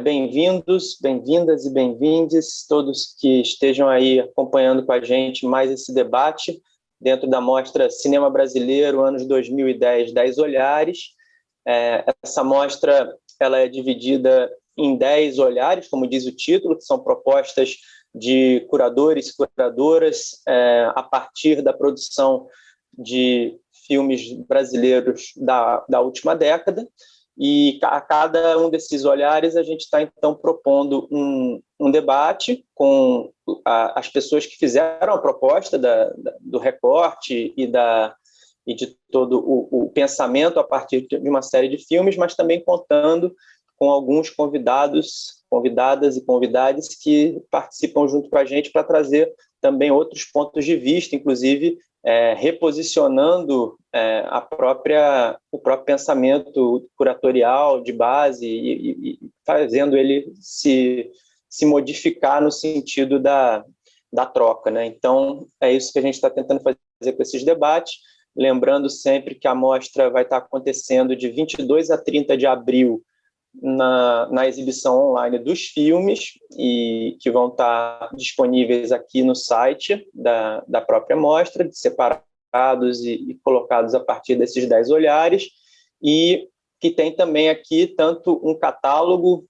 Bem-vindos, bem-vindas e bem-vindes, todos que estejam aí acompanhando com a gente mais esse debate dentro da mostra Cinema Brasileiro, anos 2010, 10 olhares. Essa mostra ela é dividida em 10 olhares, como diz o título, que são propostas de curadores e curadoras a partir da produção de filmes brasileiros da última década. E a cada um desses olhares a gente está, então, propondo um debate com as pessoas que fizeram a proposta do recorte e de todo o pensamento a partir de uma série de filmes, mas também contando com alguns convidados, convidadas e convidados que participam junto com a gente para trazer também outros pontos de vista, inclusive reposicionando o próprio pensamento curatorial de base e fazendo ele se modificar no sentido da troca, né? Então, é isso que a gente está tentando fazer com esses debates, lembrando sempre que a mostra vai estar acontecendo de 22 a 30 de abril na exibição online dos filmes, e que vão estar disponíveis aqui no site da própria mostra, separados e colocados a partir desses 10 olhares, e que tem também aqui tanto um catálogo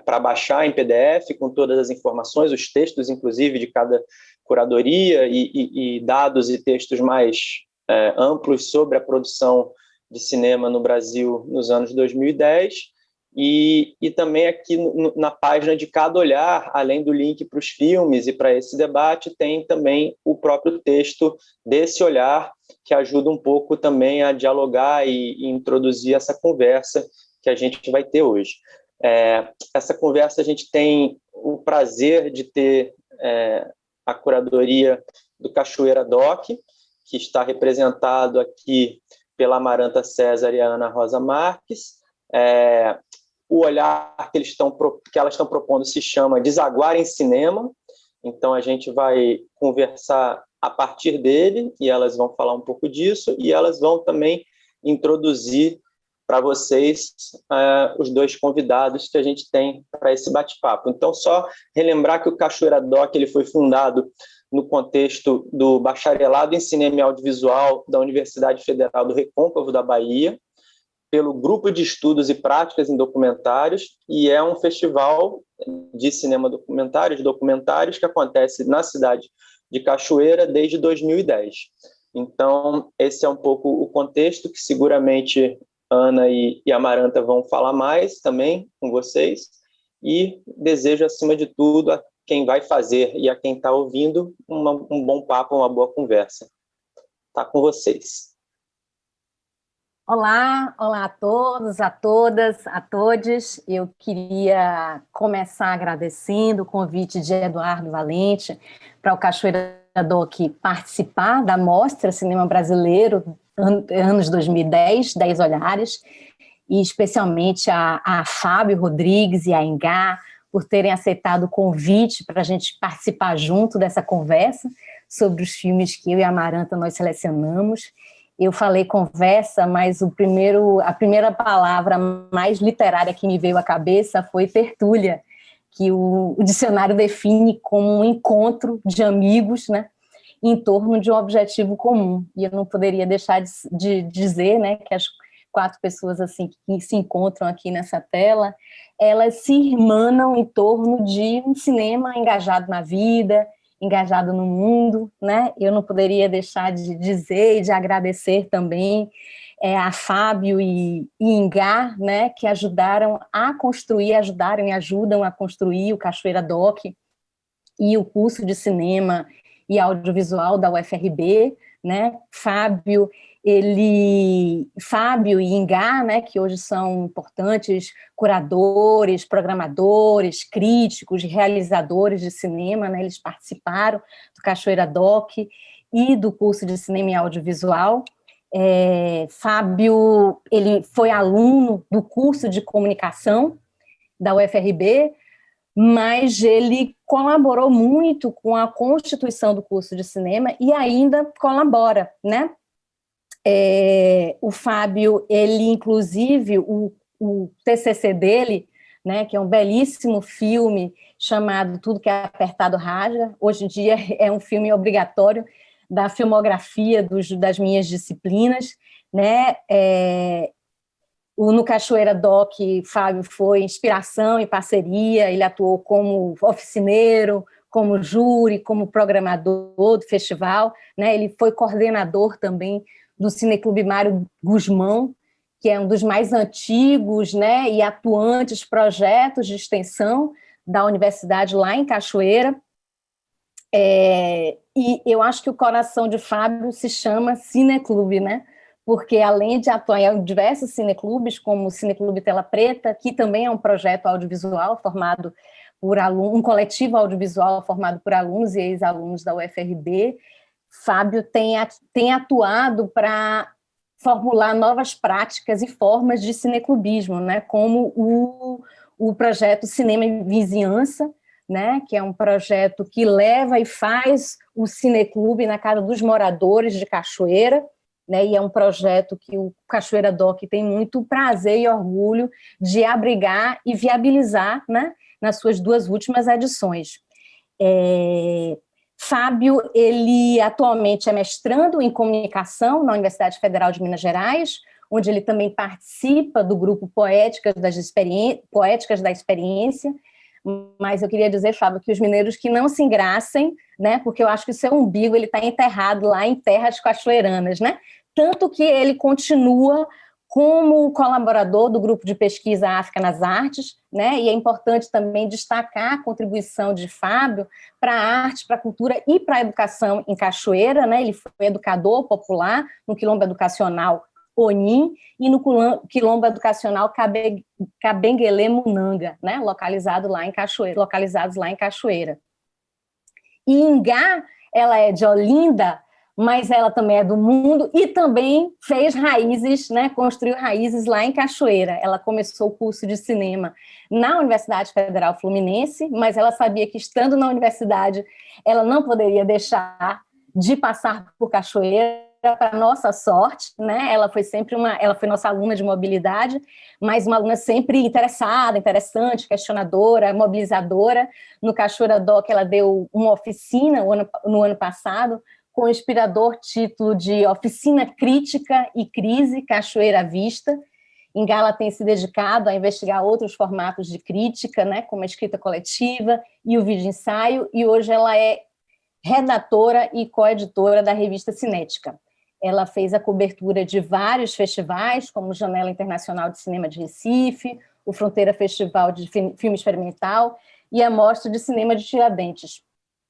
para baixar em PDF, com todas as informações, os textos, inclusive, de cada curadoria e dados e textos mais amplos sobre a produção de cinema no Brasil nos anos 2010, e também aqui na página de cada olhar, além do link para os filmes e para esse debate, tem também o próprio texto desse olhar, que ajuda um pouco também a dialogar e introduzir essa conversa que a gente vai ter hoje. Essa conversa a gente tem o prazer de ter a curadoria do Cachoeira Doc, que está representado aqui pela Amaranta César e a Ana Rosa Marques. O olhar que elas estão propondo se chama Desaguar em Cinema, então a gente vai conversar a partir dele e elas vão falar um pouco disso, e elas vão também introduzir para vocês os dois convidados que a gente tem para esse bate-papo. Então, só relembrar que o Cachoeira Doc ele foi fundado no contexto do Bacharelado em Cinema e Audiovisual da Universidade Federal do Recôncavo da Bahia, pelo Grupo de Estudos e Práticas em Documentários, e é um festival de cinema documentários que acontece na cidade de Cachoeira desde 2010. Então, esse é um pouco o contexto que seguramente Ana e Amaranta vão falar mais também com vocês, e desejo, acima de tudo, a quem vai fazer e a quem está ouvindo um bom papo, uma boa conversa. Está com vocês. Olá a todos, a todas, a todes. Eu queria começar agradecendo o convite de Eduardo Valente para o Cachoeira Doc participar da Mostra Cinema Brasileiro anos 2010, 10 olhares, e especialmente a Fábio Rodrigues e a Engá por terem aceitado o convite para a gente participar junto dessa conversa sobre os filmes que eu e a Amaranta nós selecionamos. Eu falei conversa, mas a primeira palavra mais literária que me veio à cabeça foi tertúlia, que o dicionário define como um encontro de amigos, né, em torno de um objetivo comum. E eu não poderia deixar de dizer, né, que as 4 pessoas assim, que se encontram aqui nessa tela, elas se irmanam em torno de um cinema engajado na vida, engajado no mundo, né? Eu não poderia deixar de dizer e de agradecer também a Fábio e Ingá, né, que ajudaram a construir, ajudaram e ajudam a construir o Cachoeira Doc e o curso de cinema e audiovisual da UFRB, né? Fábio e Ingá, né, que hoje são importantes curadores, programadores, críticos, realizadores de cinema, né, eles participaram do Cachoeira Doc e do curso de cinema e audiovisual. Fábio, ele foi aluno do curso de comunicação da UFRB, mas ele colaborou muito com a constituição do curso de cinema e ainda colabora, né? O Fábio, ele inclusive, o TCC dele né, que é um belíssimo filme chamado Tudo que é Apertado Rasga. Hoje em dia é um filme obrigatório da filmografia das minhas disciplinas, né? No Cachoeira Doc, Fábio foi inspiração e parceria, ele atuou como oficineiro, como júri, como programador do festival, né? Ele foi coordenador também do Cineclube Mário Guzmão, que é um dos mais antigos, né, e atuantes projetos de extensão da universidade lá em Cachoeira. E eu acho que o coração de Fábio se chama Cineclube, né? Porque além de atuar em diversos cineclubes, como o Cineclube Tela Preta, que também é um projeto audiovisual formado por alunos, um coletivo audiovisual formado por alunos e ex-alunos da UFRB, Fábio tem atuado para formular novas práticas e formas de cineclubismo, né? Como o projeto Cinema em Vizinhança, né, que é um projeto que leva e faz o cineclube na casa dos moradores de Cachoeira, né, e é um projeto que o Cachoeira Doc tem muito prazer e orgulho de abrigar e viabilizar, né, nas suas 2 últimas edições. Fábio, ele atualmente é mestrando em comunicação na Universidade Federal de Minas Gerais, onde ele também participa do grupo Poéticas da Experiência. Mas eu queria dizer, Fábio, que os mineiros que não se engracem, né, porque eu acho que o seu umbigo ele está enterrado lá em terras cachoeiranas, né? Tanto que ele continua como colaborador do grupo de pesquisa África nas Artes, né? E é importante também destacar a contribuição de Fábio para a arte, para a cultura e para a educação em Cachoeira, né? Ele foi educador popular no Quilombo Educacional Onim e no Quilombo Educacional Cabenguele Munanga, né? localizados lá em Cachoeira. E Ingá, ela é de Olinda, mas ela também é do mundo e também fez raízes, né? Construiu raízes lá em Cachoeira. Ela começou o curso de cinema na Universidade Federal Fluminense, mas ela sabia que, estando na universidade, ela não poderia deixar de passar por Cachoeira. Para nossa sorte, né? Ela foi nossa aluna de mobilidade, mas uma aluna sempre interessada, interessante, questionadora, mobilizadora. No Cachoeira Doc, ela deu uma oficina no ano passado, com o inspirador título de Oficina Crítica e Crise, Cachoeira à Vista. Em Gala tem se dedicado a investigar outros formatos de crítica, né? Como a escrita coletiva e o vídeo ensaio, e hoje ela é redatora e coeditora da revista Cinética. Ela fez a cobertura de vários festivais, como o Janela Internacional de Cinema de Recife, o Fronteira Festival de Filme Experimental e a Mostra de Cinema de Tiradentes.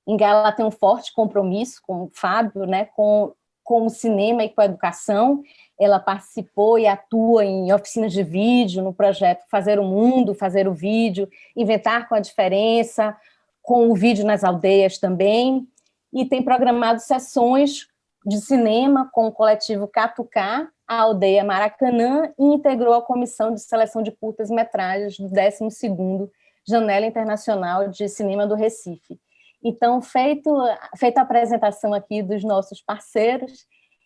Em Gala, ela tem um forte compromisso com o Fábio, né, com o cinema e com a educação. Ela participou e atua em oficinas de vídeo, no projeto Fazer o Mundo, Fazer o Vídeo, Inventar com a Diferença, com o vídeo nas aldeias também, e tem programado sessões de cinema com o coletivo Catucá, a aldeia Maracanã, e integrou a comissão de seleção de curtas-metragens do 12º Janela Internacional de Cinema do Recife. Então, feita a apresentação aqui dos nossos parceiros,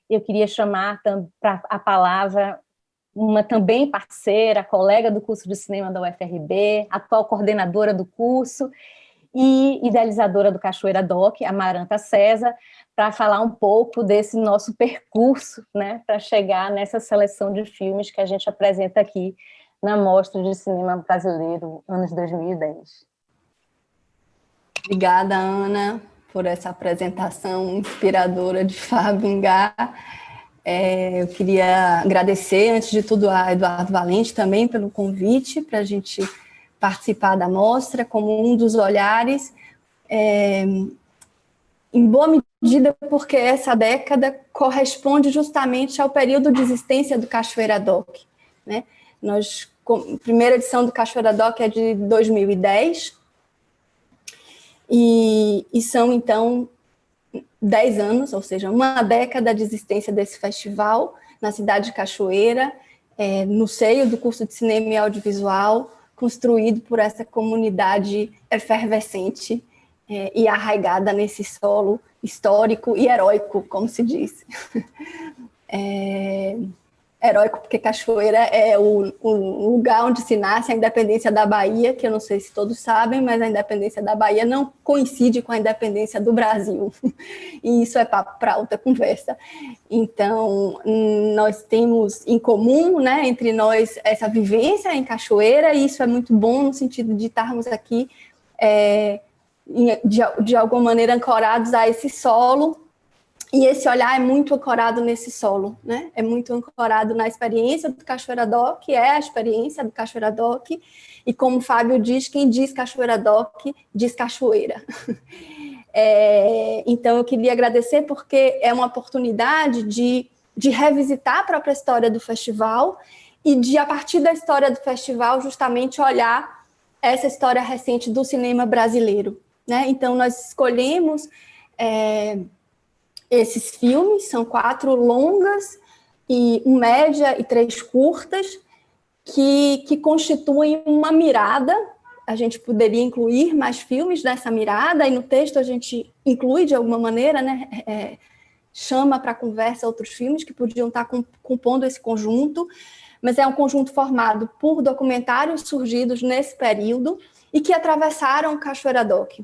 eu queria chamar para a palavra uma também parceira, colega do curso de cinema da UFRB, atual coordenadora do curso e idealizadora do Cachoeira Doc, Amaranta César, para falar um pouco desse nosso percurso, né, para chegar nessa seleção de filmes que a gente apresenta aqui na Mostra de Cinema Brasileiro, anos 2010. Obrigada, Ana, por essa apresentação inspiradora de Fábio Ingá. Eu queria agradecer, antes de tudo, a Eduardo Valente também pelo convite para a gente participar da mostra como um dos olhares, em boa medida porque essa década corresponde justamente ao período de existência do Cachoeira Doc, né? A primeira edição do Cachoeira Doc é de 2010, e são, então, 10 anos, ou seja, uma década de existência desse festival na cidade de Cachoeira, no seio do curso de Cinema e Audiovisual, construído por essa comunidade efervescente e arraigada nesse solo histórico e heróico, como se diz. É heróico, porque Cachoeira é o lugar onde se nasce a independência da Bahia, que eu não sei se todos sabem, mas a independência da Bahia não coincide com a independência do Brasil. E isso é papo para outra conversa. Então, nós temos em comum, né, entre nós, essa vivência em Cachoeira, e isso é muito bom no sentido de estarmos aqui, de alguma maneira, ancorados a esse solo. E esse olhar é muito ancorado nesse solo, né? É muito ancorado na experiência do Cachoeira Doc, que é a experiência do Cachoeira Doc, e como o Fábio diz, quem diz Cachoeira Doc, diz cachoeira. Então, eu queria agradecer porque é uma oportunidade de revisitar a própria história do festival e de, a partir da história do festival, justamente olhar essa história recente do cinema brasileiro, né? Então, nós escolhemos... esses filmes, são 4 longas, e um média e 3 curtas, que constituem uma mirada. A gente poderia incluir mais filmes nessa mirada, e no texto a gente inclui de alguma maneira, né, chama para a conversa outros filmes que podiam estar compondo esse conjunto, mas é um conjunto formado por documentários surgidos nesse período e que atravessaram Cachoeira Doc.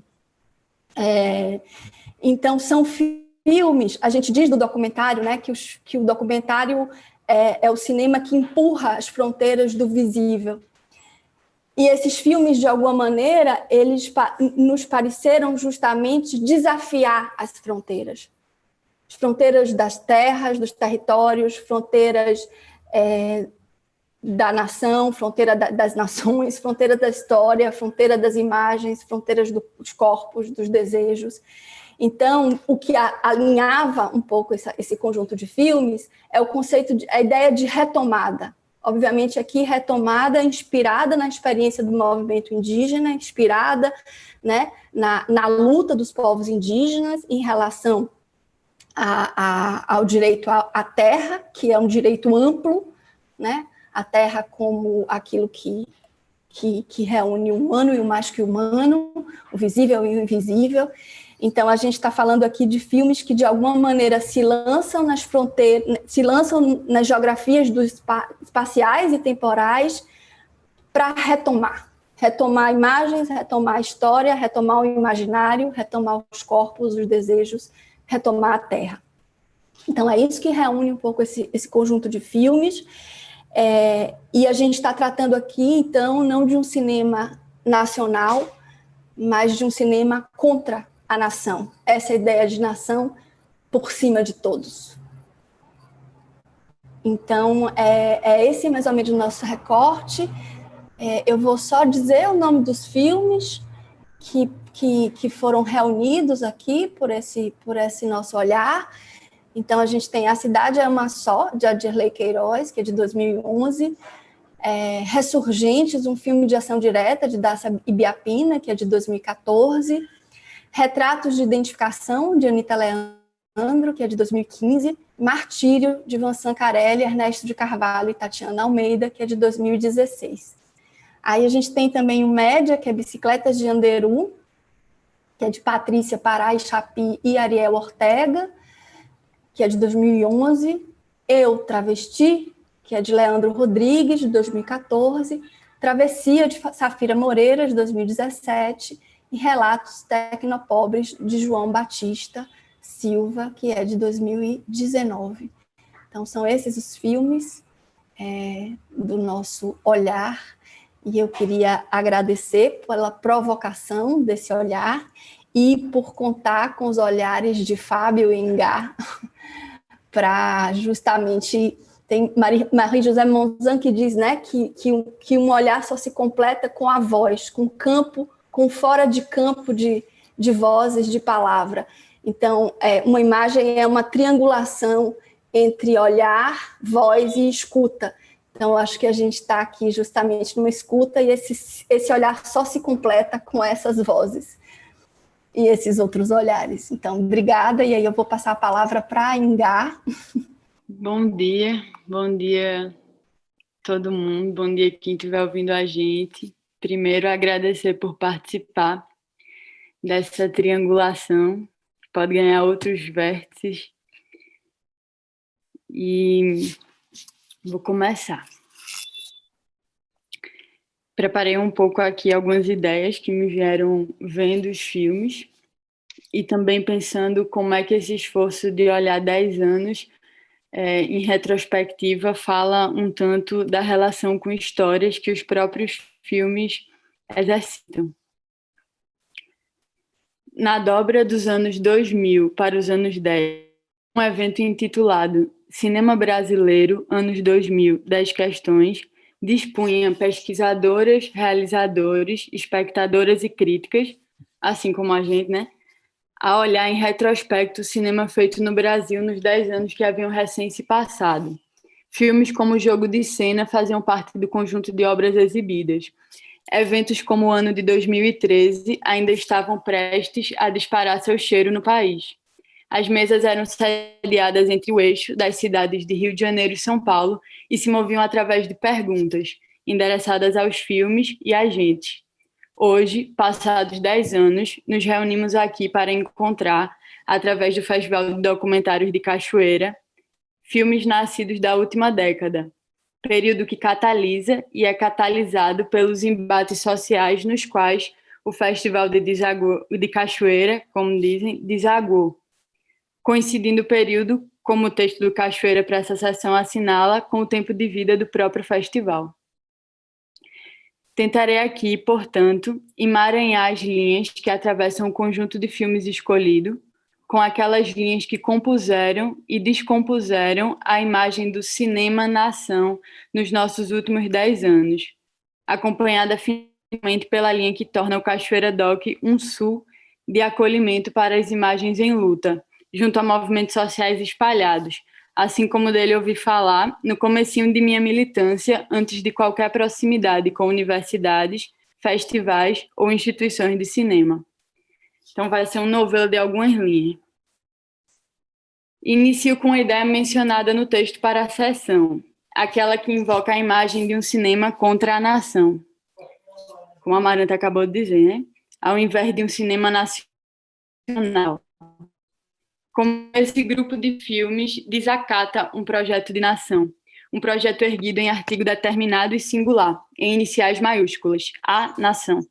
Então, são filmes, a gente diz do documentário, né, que o documentário é o cinema que empurra as fronteiras do visível. E esses filmes, de alguma maneira, eles nos pareceram justamente desafiar as fronteiras das terras, dos territórios, fronteiras da nação, fronteira das nações, fronteira da história, fronteira das imagens, fronteiras dos corpos, dos desejos. Então, o que alinhava um pouco esse conjunto de filmes é o conceito, a ideia de retomada. Obviamente, aqui, retomada inspirada na experiência do movimento indígena, inspirada, né, na luta dos povos indígenas em relação ao direito à terra, que é um direito amplo, né, a terra como aquilo que reúne o humano e o mais que humano, o visível e o invisível. Então, a gente está falando aqui de filmes que, de alguma maneira, se lançam nas fronteiras, se lançam nas geografias espaciais e temporais para retomar imagens, retomar a história, retomar o imaginário, retomar os corpos, os desejos, retomar a terra. Então, é isso que reúne um pouco esse conjunto de filmes. E a gente está tratando aqui, então, não de um cinema nacional, mas de um cinema contra a nação, essa ideia de nação por cima de todos. Então, esse mais ou menos o nosso recorte. Eu vou só dizer o nome dos filmes que foram reunidos aqui por esse nosso olhar. Então, a gente tem A Cidade é Uma Só, de Adirley Queiroz, que é de 2011, Ressurgentes, um filme de ação direta, de Dacia Ibiapina, que é de 2014, Retratos de Identificação, de Anita Leandro, que é de 2015, Martírio, de Vincent Carelli, Ernesto de Carvalho e Tatiana Almeida, que é de 2016. Aí a gente tem também o Média, que é Bicicletas de Anderu, que é de Patrícia Pará e Chapi e Ariel Ortega, que é de 2011, Eu, Travesti, que é de Leandro Rodrigues, de 2014, Travessia, de Safira Moreira, de 2017, e Relatos Tecnopobres, de João Batista Silva, que é de 2019. Então, são esses os filmes do nosso olhar, e eu queria agradecer pela provocação desse olhar e por contar com os olhares de Fábio e Engá para justamente... Tem Marie-José Monzan que diz, né, que um olhar só se completa com a voz, com campo, com fora de campo de vozes, de palavra. Então, uma imagem é uma triangulação entre olhar, voz e escuta. Então, eu acho que a gente está aqui justamente numa escuta e esse olhar só se completa com essas vozes e esses outros olhares. Então, obrigada, e aí eu vou passar a palavra para a Ingá. Bom dia todo mundo, bom dia quem estiver ouvindo a gente. Primeiro, agradecer por participar dessa triangulação, pode ganhar outros vértices. E Vou começar. Preparei um pouco aqui algumas ideias que me vieram vendo os filmes e também pensando como é que esse esforço de olhar 10 anos em retrospectiva fala um tanto da relação com histórias que os próprios filmes exercitam. Na dobra dos anos 2000 para os anos 10, um evento intitulado Cinema Brasileiro, anos 2000, 10 questões, dispunha pesquisadoras, realizadores, espectadoras e críticas, assim como a gente, né, a olhar em retrospecto o cinema feito no Brasil nos 10 anos que haviam recém se passado. Filmes como Jogo de Cena faziam parte do conjunto de obras exibidas. Eventos como o ano de 2013 ainda estavam prestes a disparar seu cheiro no país. As mesas eram sediadas entre o eixo das cidades de Rio de Janeiro e São Paulo e se moviam através de perguntas, endereçadas aos filmes e a gente. Hoje, passados 10 anos, nos reunimos aqui para encontrar, através do Festival de Documentários de Cachoeira, filmes nascidos da última década, período que catalisa e é catalisado pelos embates sociais nos quais o Festival de Cachoeira, como dizem, desagou. Coincidindo o período, como o texto do Cachoeira para essa sessão assinala, com o tempo de vida do próprio festival. Tentarei aqui, portanto, emaranhar as linhas que atravessam o conjunto de filmes escolhido, com aquelas linhas que compuseram e descompuseram a imagem do cinema-nação nos nossos últimos 10 anos, acompanhada finalmente pela linha que torna o Cachoeira Doc um sul de acolhimento para as imagens em luta, junto a movimentos sociais espalhados, assim como dele ouvi falar no comecinho de minha militância antes de qualquer proximidade com universidades, festivais ou instituições de cinema. Então vai ser um novelo de algumas linhas. Inicio com a ideia mencionada no texto para a sessão, aquela que invoca a imagem de um cinema contra a nação. Como a Maranta acabou de dizer, né? Ao invés de um cinema nacional. Como esse grupo de filmes desacata um projeto de nação, um projeto erguido em artigo determinado e singular, em iniciais maiúsculas, a nação.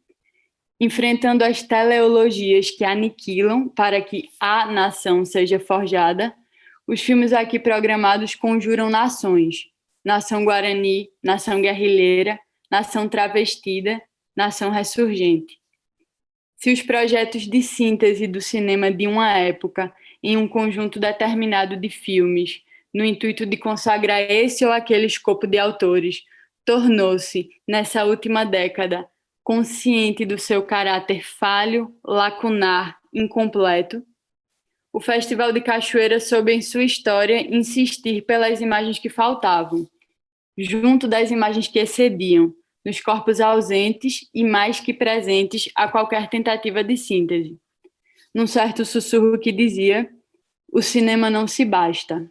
Enfrentando as teleologias que aniquilam para que a nação seja forjada, os filmes aqui programados conjuram nações, nação guarani, nação guerrilheira, nação travestida, nação ressurgente. Se os projetos de síntese do cinema de uma época em um conjunto determinado de filmes, no intuito de consagrar esse ou aquele escopo de autores, tornou-se, nessa última década, consciente do seu caráter falho, lacunar, incompleto, o Festival de Cachoeira soube em sua história insistir pelas imagens que faltavam, junto das imagens que excediam, nos corpos ausentes e mais que presentes a qualquer tentativa de síntese. Num certo sussurro que dizia: o cinema não se basta.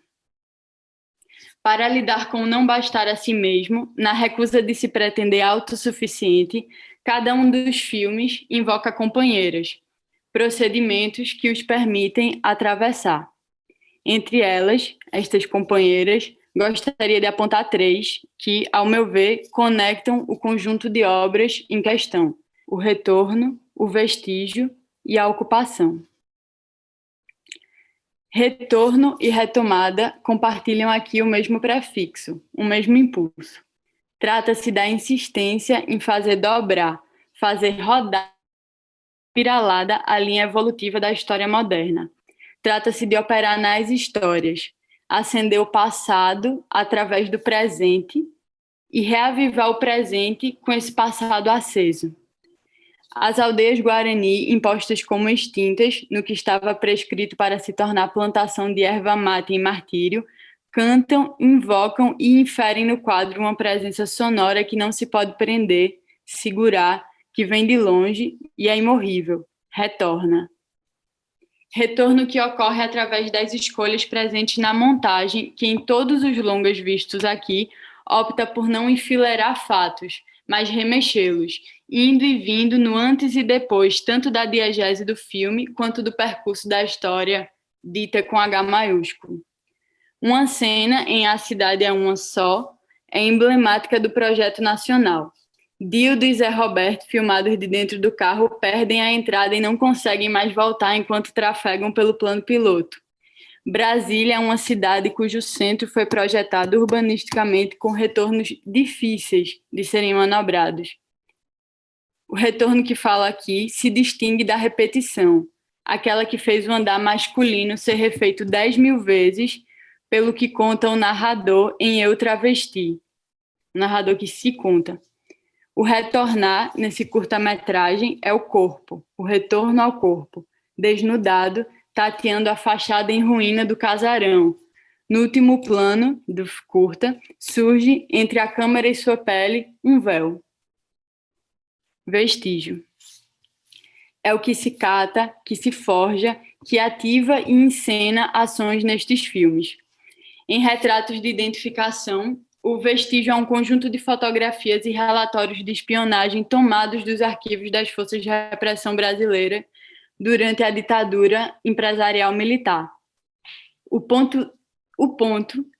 Para lidar com o não bastar a si mesmo, na recusa de se pretender autossuficiente, cada um dos filmes invoca companheiras, procedimentos que os permitem atravessar. Entre elas, estas companheiras, gostaria de apontar 3 que, ao meu ver, conectam o conjunto de obras em questão: o retorno, o vestígio e a ocupação. Retorno e retomada compartilham aqui o mesmo prefixo, o mesmo impulso. Trata-se da insistência em fazer dobrar, fazer rodar espiralada a linha evolutiva da história moderna. Trata-se de operar nas histórias, acender o passado através do presente e reavivar o presente com esse passado aceso. As aldeias Guarani, impostas como extintas no que estava prescrito para se tornar plantação de erva mate em martírio, cantam, invocam e inferem no quadro uma presença sonora que não se pode prender, segurar, que vem de longe e é imorrível, retorna. Retorno que ocorre através das escolhas presentes na montagem, que em todos os longas vistos aqui, opta por não enfileirar fatos, mas remexê-los, indo e vindo no antes e depois, tanto da diegese do filme, quanto do percurso da história, dita com H maiúsculo. Uma cena em A Cidade é Uma Só, é emblemática do projeto nacional. Dildo e Zé Roberto, filmados de dentro do carro, perdem a entrada e não conseguem mais voltar enquanto trafegam pelo plano piloto. Brasília é uma cidade cujo centro foi projetado urbanisticamente com retornos difíceis de serem manobrados. O retorno que falo aqui se distingue da repetição, aquela que fez o andar masculino ser refeito 10.000 vezes, pelo que conta o narrador em Eu Travesti, o narrador que se conta. O retornar, nesse curta-metragem, é o corpo, o retorno ao corpo, desnudado, tateando a fachada em ruína do casarão. No último plano do curta, surge, entre a câmera e sua pele, um véu. Vestígio. É o que se cata, que se forja, que ativa e encena ações nestes filmes. Em retratos de identificação, o vestígio é um conjunto de fotografias e relatórios de espionagem tomados dos arquivos das forças de repressão brasileira durante a ditadura empresarial militar. O ponto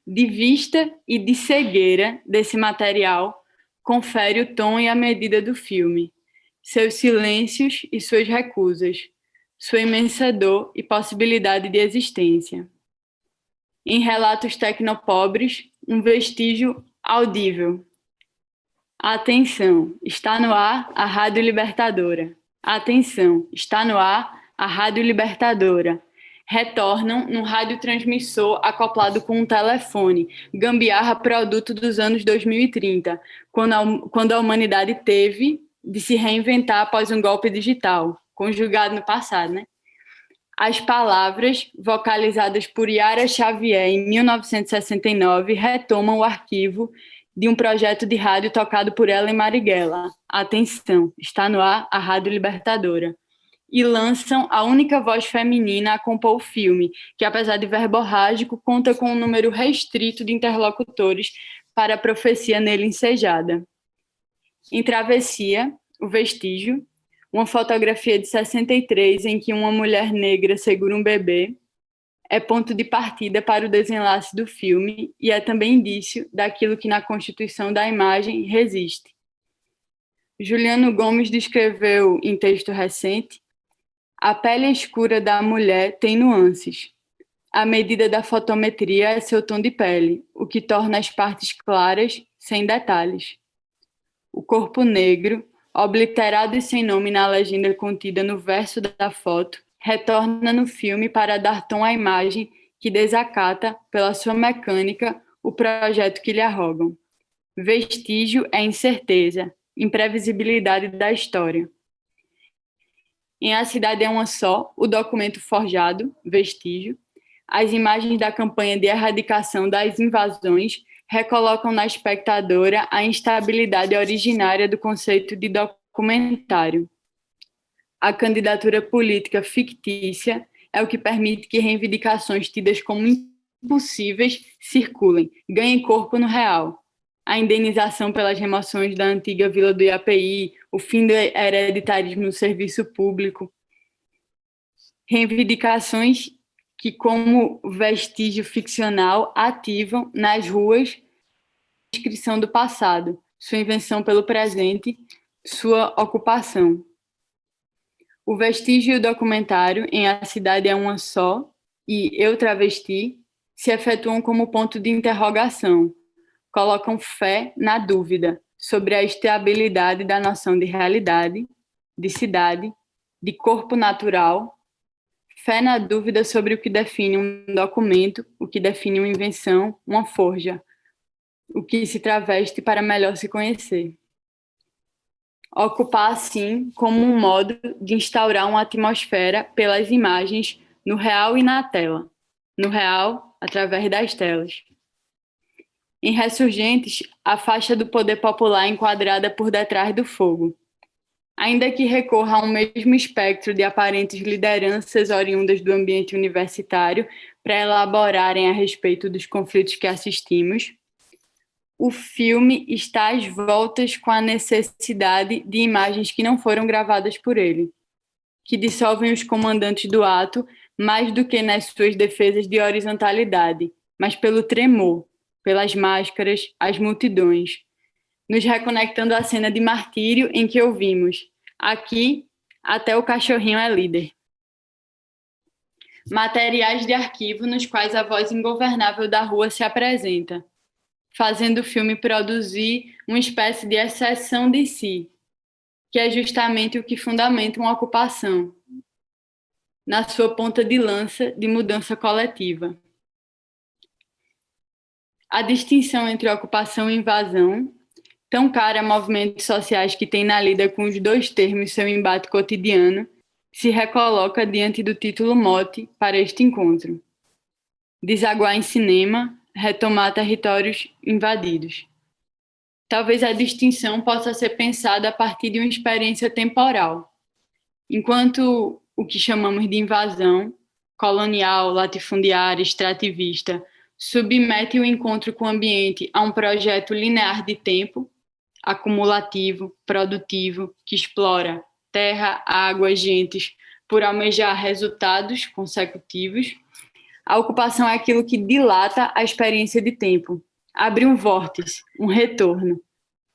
de vista e de cegueira desse material confere o tom e a medida do filme, seus silêncios e suas recusas, sua imensa dor e possibilidade de existência. Em relatos tecnopobres, um vestígio audível. Atenção, está no ar a Rádio Libertadora. Atenção, está no ar a Rádio Libertadora. Retornam num radiotransmissor acoplado com um telefone, gambiarra produto dos anos 2030, quando a humanidade teve de se reinventar após um golpe digital, conjugado no passado, né? As palavras, vocalizadas por Yara Xavier em 1969, retomam o arquivo de um projeto de rádio tocado por ela em Marighella. Atenção, está no ar a Rádio Libertadora. E lançam a única voz feminina a compor o filme, que, apesar de verborrágico, conta com um número restrito de interlocutores para a profecia nele ensejada. Em Travessia, o vestígio, uma fotografia de 63 em que uma mulher negra segura um bebê, é ponto de partida para o desenlace do filme e é também indício daquilo que na constituição da imagem resiste. Juliano Gomes descreveu em texto recente: a pele escura da mulher tem nuances. A medida da fotometria é seu tom de pele, o que torna as partes claras, sem detalhes. O corpo negro, obliterado e sem nome na legenda contida no verso da foto, retorna no filme para dar tom à imagem que desacata, pela sua mecânica, o projeto que lhe arrogam. Vestígio é incerteza, imprevisibilidade da história. Em A Cidade é uma Só, o documento forjado, Vestígio, as imagens da campanha de erradicação das invasões recolocam na espectadora a instabilidade originária do conceito de documentário. A candidatura política fictícia é o que permite que reivindicações tidas como impossíveis circulem, ganhem corpo no real. A indenização pelas remoções da antiga Vila do IAPI, o fim do hereditarismo no serviço público. Reivindicações que, como vestígio ficcional, ativam nas ruas a descrição do passado, sua invenção pelo presente, sua ocupação. O vestígio e o documentário em A Cidade é uma Só e Eu Travesti se efetuam como ponto de interrogação, colocam fé na dúvida sobre a estabilidade da noção de realidade, de cidade, de corpo natural, fé na dúvida sobre o que define um documento, o que define uma invenção, uma forja, o que se traveste para melhor se conhecer. Ocupar, assim, como um modo de instaurar uma atmosfera pelas imagens no real e na tela, no real, através das telas. Em Ressurgentes, a faixa do poder popular enquadrada por detrás do fogo. Ainda que recorra ao mesmo espectro de aparentes lideranças oriundas do ambiente universitário para elaborarem a respeito dos conflitos que assistimos, o filme está às voltas com a necessidade de imagens que não foram gravadas por ele, que dissolvem os comandantes do ato mais do que nas suas defesas de horizontalidade, mas pelo tremor, pelas máscaras, as multidões, nos reconectando à cena de martírio em que ouvimos: aqui, até o cachorrinho é líder. Materiais de arquivo nos quais a voz ingovernável da rua se apresenta, fazendo o filme produzir uma espécie de exceção de si, que é justamente o que fundamenta uma ocupação, na sua ponta de lança de mudança coletiva. A distinção entre ocupação e invasão, tão cara a movimentos sociais que têm na lida com os dois termos seu embate cotidiano, se recoloca diante do título mote para este encontro: desaguar em cinema, retomar territórios invadidos. Talvez a distinção possa ser pensada a partir de uma experiência temporal. Enquanto o que chamamos de invasão, colonial, latifundiária, extrativista, submete o encontro com o ambiente a um projeto linear de tempo, acumulativo, produtivo, que explora terra, água, gentes, por almejar resultados consecutivos, a ocupação é aquilo que dilata a experiência de tempo, abre um vórtice, um retorno,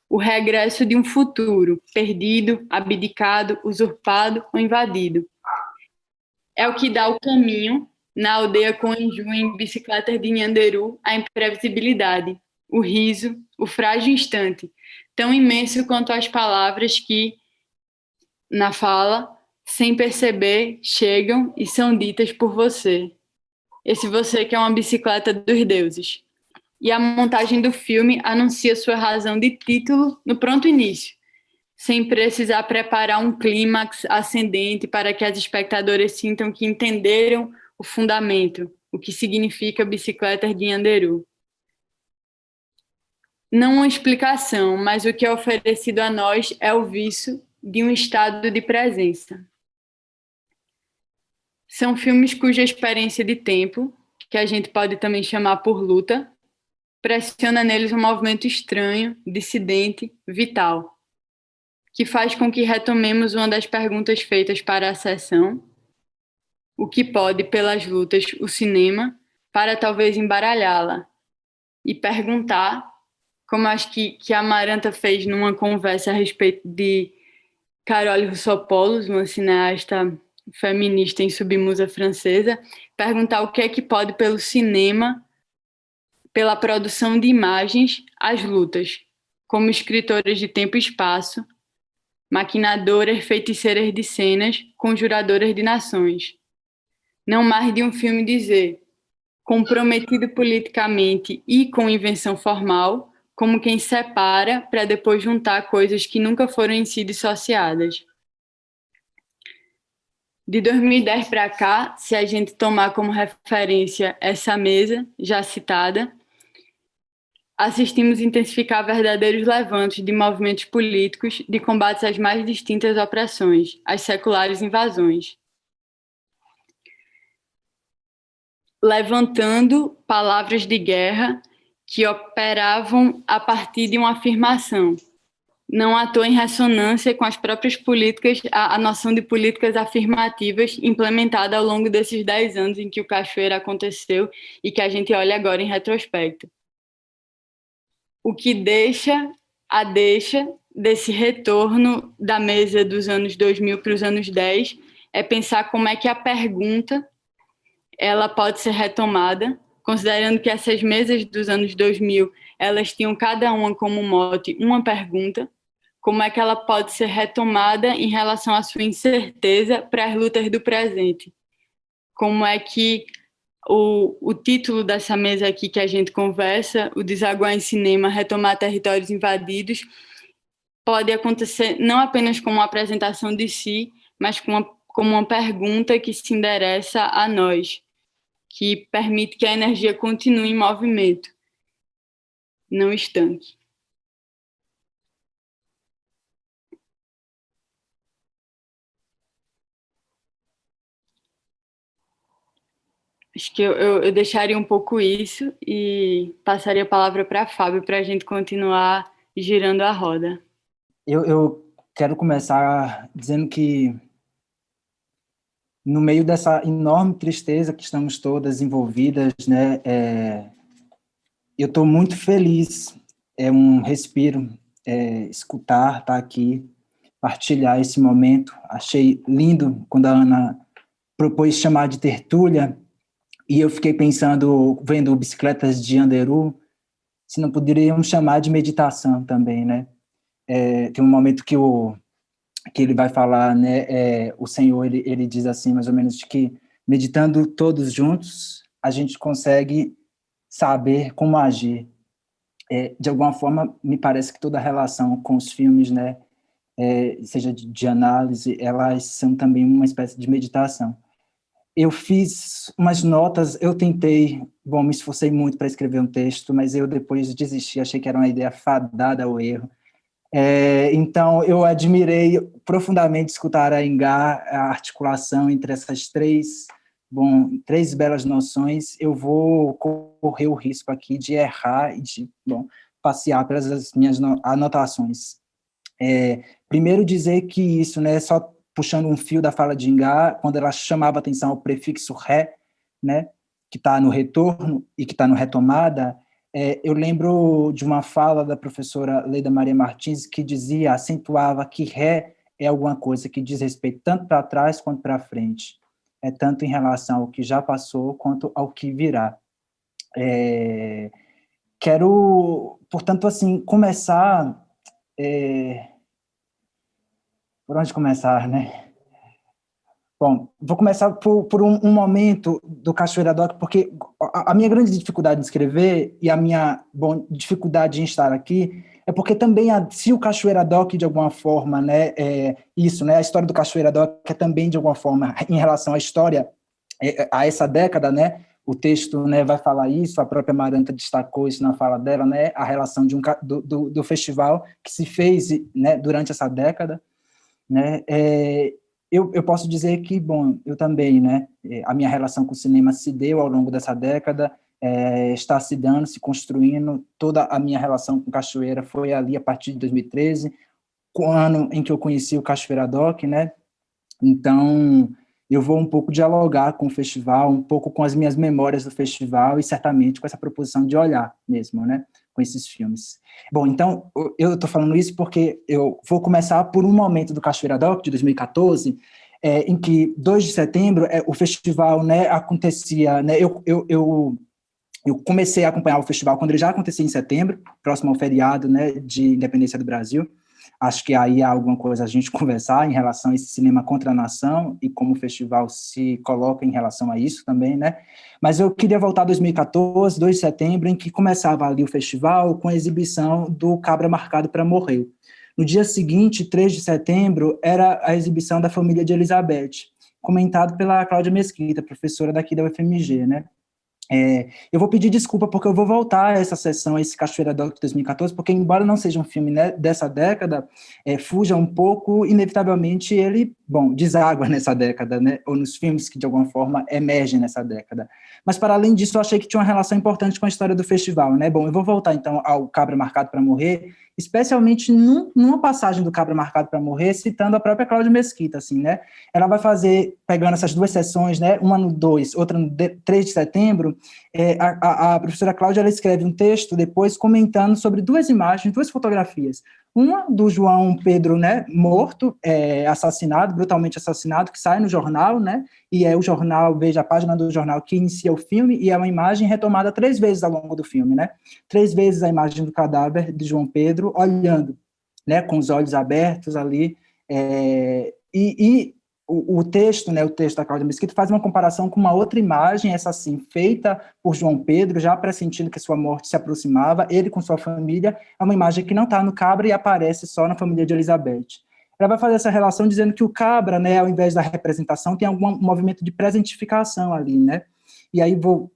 o regresso de um futuro perdido, abdicado, usurpado ou invadido. É o que dá o caminho, na aldeia com Enju em bicicletas de Nhanderu, a imprevisibilidade, o riso, o frágil instante, tão imenso quanto as palavras que, na fala, sem perceber, chegam e são ditas por você. Esse você que é uma bicicleta dos deuses. E a montagem do filme anuncia sua razão de título no pronto início, sem precisar preparar um clímax ascendente para que as espectadoras sintam que entenderam o fundamento, o que significa bicicletas de Nhanderu. Não uma explicação, mas o que é oferecido a nós é o vício de um estado de presença. São filmes cuja experiência de tempo, que a gente pode também chamar por luta, pressiona neles um movimento estranho, dissidente, vital, que faz com que retomemos uma das perguntas feitas para a sessão: o que pode, pelas lutas, o cinema, para talvez embaralhá-la, e perguntar, como acho que a Amaranta fez numa conversa a respeito de Carole Russopoulos, uma cineasta feminista em submusa francesa, perguntar o que é que pode, pelo cinema, pela produção de imagens, as lutas, como escritoras de tempo e espaço, maquinadoras, feiticeiras de cenas, conjuradoras de nações. Não mais de um filme dizer, comprometido politicamente e com invenção formal, como quem separa para depois juntar coisas que nunca foram em si dissociadas. De 2010 para cá, se a gente tomar como referência essa mesa já citada, assistimos intensificar verdadeiros levantes de movimentos políticos de combates às mais distintas opressões, às seculares invasões. Levantando palavras de guerra que operavam a partir de uma afirmação, não à toa em ressonância com as próprias políticas, a noção de políticas afirmativas implementada ao longo desses 10 anos em que o Cachoeira aconteceu e que a gente olha agora em retrospecto. O que deixa desse retorno da mesa dos anos 2000 para os anos 10 é pensar como é que a pergunta ela pode ser retomada, considerando que essas mesas dos anos 2000, elas tinham cada uma como mote uma pergunta, como é que ela pode ser retomada em relação à sua incerteza para as lutas do presente? Como é que o título dessa mesa aqui que a gente conversa, o Desaguar em Cinema, Retomar Territórios Invadidos, pode acontecer não apenas como uma apresentação de si, mas como uma pergunta que se endereça a nós, que permite que a energia continue em movimento, não estanque. Acho que eu deixaria um pouco isso e passaria a palavra para a Fábio para a gente continuar girando a roda. Eu quero começar dizendo que, no meio dessa enorme tristeza que estamos todas envolvidas, né, eu estou muito feliz, é um respiro, escutar, estar aqui, partilhar esse momento. Achei lindo quando a Ana propôs chamar de tertúlia, e eu fiquei pensando, vendo Bicicletas de Anderu, se não poderíamos chamar de meditação também, né? Tem um momento que ele vai falar, né? O Senhor, ele diz assim, mais ou menos, de que meditando todos juntos, a gente consegue saber como agir. De alguma forma, me parece que toda a relação com os filmes, né, seja de análise, elas são também uma espécie de meditação. Eu fiz umas notas, eu tentei, me esforcei muito para escrever um texto, mas eu depois desisti, achei que era uma ideia fadada ao erro. Então, eu admirei profundamente escutar a Ingá, a articulação entre essas três belas noções. Eu vou correr o risco aqui de errar e de, passear pelas minhas anotações. Primeiro dizer que isso, né, só puxando um fio da fala de Ingá, quando ela chamava atenção ao prefixo ré, né, que está no retorno e que está no retomada, eu lembro de uma fala da professora Leida Maria Martins que dizia, acentuava que ré é alguma coisa que diz respeito tanto para trás quanto para frente, tanto em relação ao que já passou quanto ao que virá. Quero, portanto, assim, começar... por onde começar, né? Bom, vou começar por um momento do Cachoeira Doc, porque a minha grande dificuldade em escrever e a minha dificuldade em estar aqui é porque também, se o Cachoeira Doc, de alguma forma, né, isso, né, a história do Cachoeira Doc é também, de alguma forma, em relação à história, a essa década, né, o texto, né, vai falar isso, a própria Maranta destacou isso na fala dela, né, a relação do festival que se fez, né, durante essa década, né, eu posso dizer que, eu também, né, a minha relação com o cinema se deu ao longo dessa década, está se dando, se construindo, toda a minha relação com Cachoeira foi ali a partir de 2013, o ano em que eu conheci o Cachoeira Doc, né, então eu vou um pouco dialogar com o festival, um pouco com as minhas memórias do festival e certamente com essa proposição de olhar mesmo, né, com esses filmes. Bom, então, eu estou falando isso porque eu vou começar por um momento do Cachoeira Doc, de 2014, em que, 2 de setembro, o festival, né, acontecia, né, eu comecei a acompanhar o festival quando ele já acontecia em setembro, próximo ao feriado, né, de independência do Brasil. Acho que aí há alguma coisa a gente conversar em relação a esse cinema contra a nação e como o festival se coloca em relação a isso também, né? Mas eu queria voltar a 2014, 2 de setembro, em que começava ali o festival com a exibição do Cabra Marcado para Morrer. No dia seguinte, 3 de setembro, era a exibição da Família de Elizabeth, comentado pela Cláudia Mesquita, professora daqui da UFMG, né? Eu vou pedir desculpa porque eu vou voltar a essa sessão, a esse Cachoeira Doc de 2014, porque embora não seja um filme, né, dessa década, fuja um pouco, inevitavelmente ele, deságua nessa década, né, ou nos filmes que de alguma forma emergem nessa década. Mas para além disso, eu achei que tinha uma relação importante com a história do festival, né? Eu vou voltar então ao Cabra Marcado para Morrer, especialmente numa passagem do Cabra Marcado para Morrer, citando a própria Cláudia Mesquita, assim, né? Ela vai fazer, pegando essas duas sessões, né, uma no 2, outra no 3 de setembro, a professora Cláudia, ela escreve um texto depois comentando sobre duas imagens, duas fotografias. Uma do João Pedro, né, morto, assassinado, brutalmente assassinado, que sai no jornal, né, e é o jornal, veja a página do jornal que inicia o filme, e é uma imagem retomada 3 vezes ao longo do filme, né, 3 vezes a imagem do cadáver de João Pedro, olhando, né, com os olhos abertos ali, o texto, né, o texto da Cláudia Mesquita faz uma comparação com uma outra imagem, essa sim, feita por João Pedro, já pressentindo que sua morte se aproximava, ele com sua família, é uma imagem que não está no Cabra e aparece só na Família de Elizabeth. Ela vai fazer essa relação dizendo que o Cabra, né, ao invés da representação, tem algum movimento de presentificação ali, né, e aí vou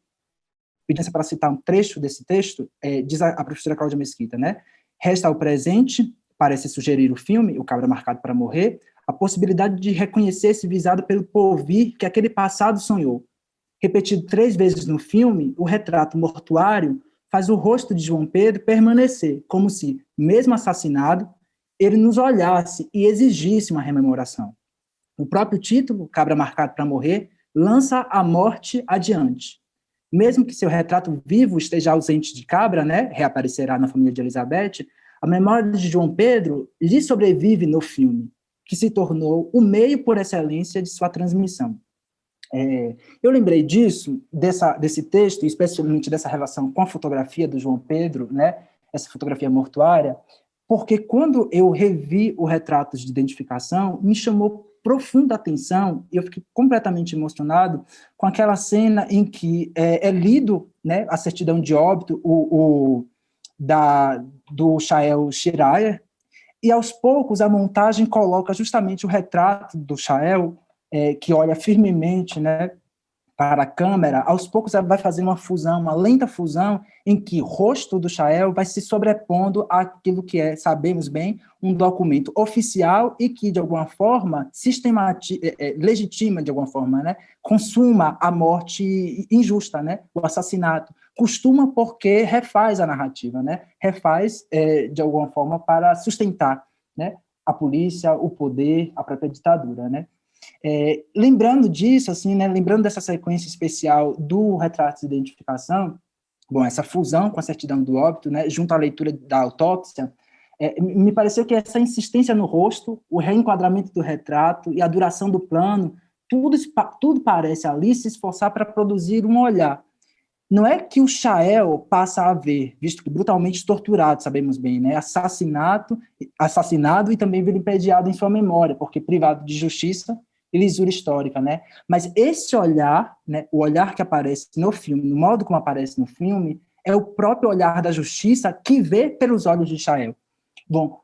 pedir para citar um trecho desse texto, diz a professora Cláudia Mesquita, né, resta ao presente, parece sugerir o filme, O Cabra Marcado para Morrer, a possibilidade de reconhecer-se visado pelo porvir que aquele passado sonhou. Repetido 3 vezes no filme, o retrato mortuário faz o rosto de João Pedro permanecer, como se, mesmo assassinado, ele nos olhasse e exigisse uma rememoração. O próprio título, Cabra Marcado para Morrer, lança a morte adiante. Mesmo que seu retrato vivo esteja ausente de Cabra, né, reaparecerá na família de Elizabeth, a memória de João Pedro lhe sobrevive no filme, que se tornou o meio por excelência de sua transmissão. Eu lembrei disso, desse texto, especialmente dessa relação com a fotografia do João Pedro, né, essa fotografia mortuária, porque quando eu revi o Retratos de Identificação, me chamou profunda atenção, e eu fiquei completamente emocionado com aquela cena em que é lido, né, a certidão de óbito do Shael Shirayer, e aos poucos a montagem coloca justamente o retrato do Shael, que olha firmemente, né, para a câmera. Aos poucos ela vai fazer uma fusão, uma lenta fusão, em que o rosto do Shael vai se sobrepondo àquilo que é, sabemos bem, um documento oficial e que, de alguma forma, legitima, de alguma forma, né, consuma a morte injusta, né, o assassinato. Costuma porque refaz a narrativa, né, refaz, de alguma forma, para sustentar, né, a polícia, o poder, a própria ditadura, né. Lembrando disso, assim, né, lembrando dessa sequência especial do Retrato de Identificação, bom, essa fusão com a certidão do óbito, né, junto à leitura da autópsia, me pareceu que essa insistência no rosto, o reenquadramento do retrato e a duração do plano, tudo parece ali se esforçar para produzir um olhar. Não é que o Shael passa a ver, visto que brutalmente torturado, sabemos bem, né, assassinado e também vilipendiado em sua memória, porque privado de justiça e lisura histórica, né? Mas esse olhar, né, o olhar que aparece no filme, no modo como aparece no filme, é o próprio olhar da justiça que vê pelos olhos de Shael. Bom,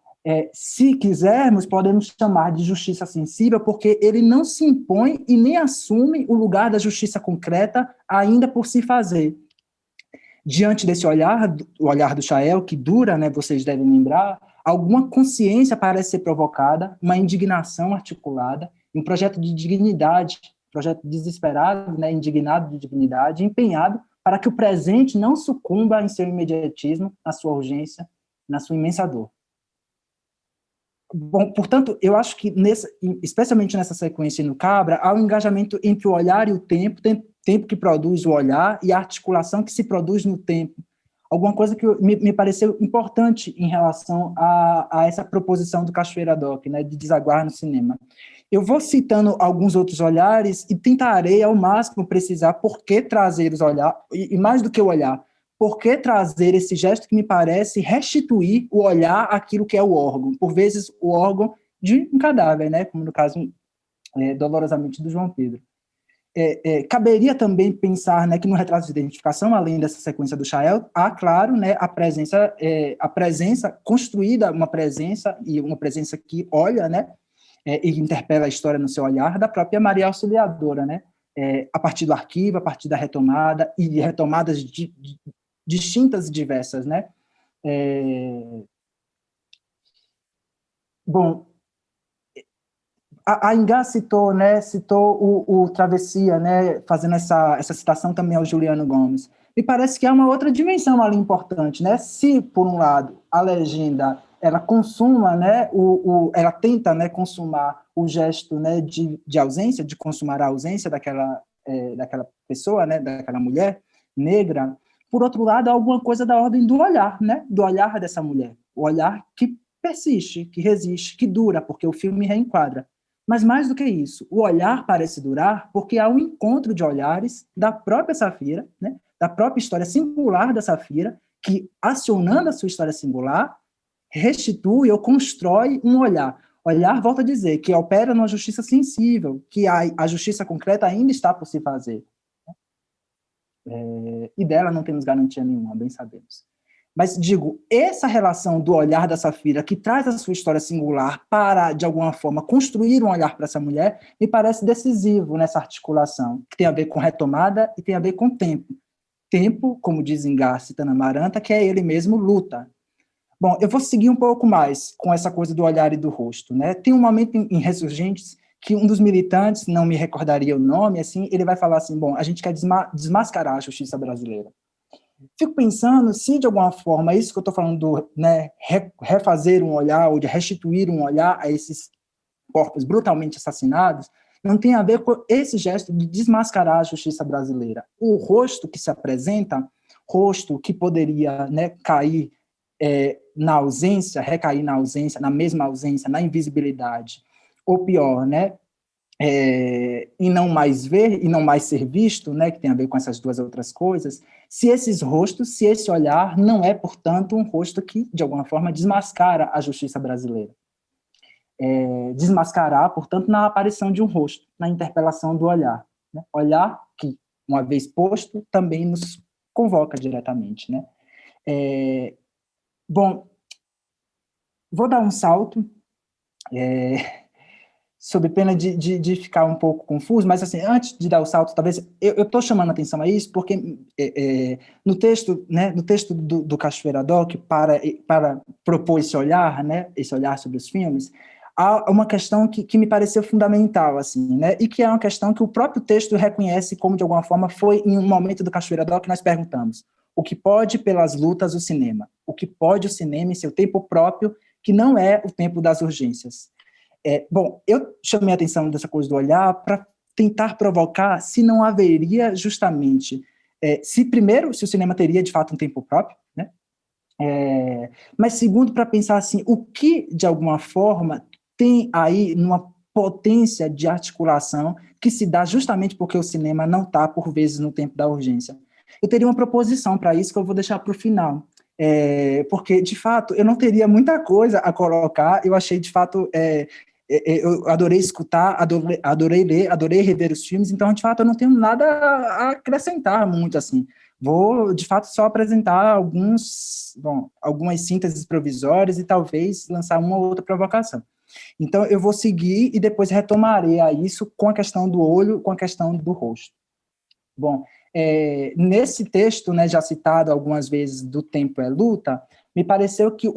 se quisermos, podemos chamar de justiça sensível, porque ele não se impõe e nem assume o lugar da justiça concreta ainda por se fazer. Diante desse olhar, o olhar do Shael, que dura, né, vocês devem lembrar, alguma consciência parece ser provocada, uma indignação articulada, um projeto de dignidade, projeto desesperado, né, indignado de dignidade, empenhado para que o presente não sucumba em seu imediatismo, na sua urgência, na sua imensa dor. Bom, portanto, eu acho que, especialmente nessa sequência no Cabra, há um engajamento entre o olhar e o tempo que produz o olhar e a articulação que se produz no tempo. Alguma coisa que me pareceu importante em relação a essa proposição do Cachoeira Doc, né, de desaguar no cinema. Eu vou citando alguns outros olhares e tentarei, ao máximo, precisar por que trazer os olhares, e mais do que o olhar, por que trazer esse gesto que me parece restituir o olhar àquilo que é o órgão, por vezes o órgão de um cadáver, né, como no caso, dolorosamente, do João Pedro. Caberia também pensar, né, que no Retrato de Identificação, além dessa sequência do Shael, há, claro, né, a presença construída, uma presença que olha, né, e interpela a história no seu olhar, da própria Maria Auxiliadora, né, a partir do arquivo, a partir da retomada, e de retomadas distintas e diversas, né. Bom, a Ingá citou o Travessia, né, fazendo essa citação também ao Juliano Gomes. Me parece que há uma outra dimensão ali importante, né? Se, por um lado, a legenda ela consuma, né, ela tenta, né, consumar o gesto, né, de ausência, de consumar a ausência daquela pessoa, né, daquela mulher negra, por outro lado, há alguma coisa da ordem do olhar, né, do olhar dessa mulher, o olhar que persiste, que resiste, que dura, porque o filme reenquadra. Mas mais do que isso, o olhar parece durar porque há um encontro de olhares da própria Safira, né, da própria história singular da Safira, que, acionando a sua história singular, restitui ou constrói um olhar. Olhar, volta a dizer, que opera numa justiça sensível, que a justiça concreta ainda está por se fazer. E dela não temos garantia nenhuma, bem sabemos. Mas, digo, essa relação do olhar da Safira, que traz a sua história singular para, de alguma forma, construir um olhar para essa mulher, me parece decisivo nessa articulação, que tem a ver com retomada e tem a ver com tempo. Tempo, como diz Ingá, citando Amaranta, que é ele mesmo luta. Bom, eu vou seguir um pouco mais com essa coisa do olhar e do rosto, né? Tem um momento em Ressurgentes que um dos militantes, não me recordaria o nome, assim, ele vai falar assim, bom, a gente quer desmascarar a justiça brasileira. Fico pensando se, de alguma forma, isso que eu estou falando, né, refazer um olhar ou de restituir um olhar a esses corpos brutalmente assassinados, não tem a ver com esse gesto de desmascarar a justiça brasileira. O rosto que se apresenta, rosto que poderia, né, cair na ausência, recair na ausência, na mesma ausência, na invisibilidade, ou pior, né, e não mais ver, e não mais ser visto, né, que tem a ver com essas duas outras coisas, se esses rostos, se esse olhar não é, portanto, um rosto que, de alguma forma, desmascara a justiça brasileira. Desmascarar, portanto, na aparição de um rosto, na interpelação do olhar. Né? Olhar que, uma vez posto, também nos convoca diretamente. Né? Bom, vou dar um salto, sob pena de ficar um pouco confuso, mas, assim, antes de dar o salto, talvez, eu estou chamando a atenção a isso, porque no texto, né, no texto do Cachoeira Doc, para propor esse olhar, né, esse olhar sobre os filmes, há uma questão que me pareceu fundamental, assim, né, e que é uma questão que o próprio texto reconhece como, de alguma forma, foi em um momento do Cachoeira Doc que nós perguntamos: o que pode pelas lutas o cinema? O que pode o cinema em seu tempo próprio, que não é o tempo das urgências? Bom, eu chamei a atenção dessa coisa do olhar para tentar provocar se não haveria justamente, se o cinema teria de fato um tempo próprio, né? Mas segundo, para pensar assim, o que de alguma forma tem aí numa potência de articulação que se dá justamente porque o cinema não está, por vezes, no tempo da urgência. Eu teria uma proposição para isso que eu vou deixar para o final, porque, de fato, eu não teria muita coisa a colocar. Eu achei, de fato, eu adorei escutar, adorei ler, adorei rever os filmes, então, de fato, eu não tenho nada a acrescentar muito, assim. Vou, de fato, só apresentar algumas sínteses provisórias e talvez lançar uma ou outra provocação. Então, eu vou seguir e depois retomarei a isso com a questão do olho, com a questão do rosto. Bom, nesse texto, né, já citado algumas vezes, do Tempo é Luta, me pareceu que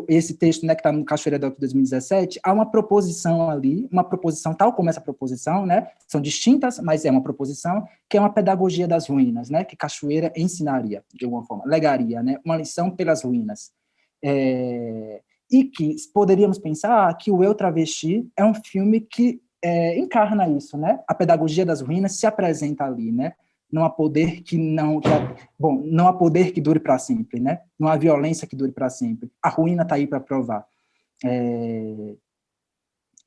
esse texto, né, que está no Cachoeira Doc 2017, há uma proposição ali, uma proposição tal como essa proposição, né, são distintas, mas é uma proposição, que é uma pedagogia das ruínas, né, que Cachoeira ensinaria, de alguma forma, legaria, né, uma lição pelas ruínas. E que poderíamos pensar que O Eu Travesti é um filme que encarna isso, né? A pedagogia das ruínas se apresenta ali, né? Não há poder não há poder que dure para sempre, né? Não há violência que dure para sempre. A ruína está aí para provar.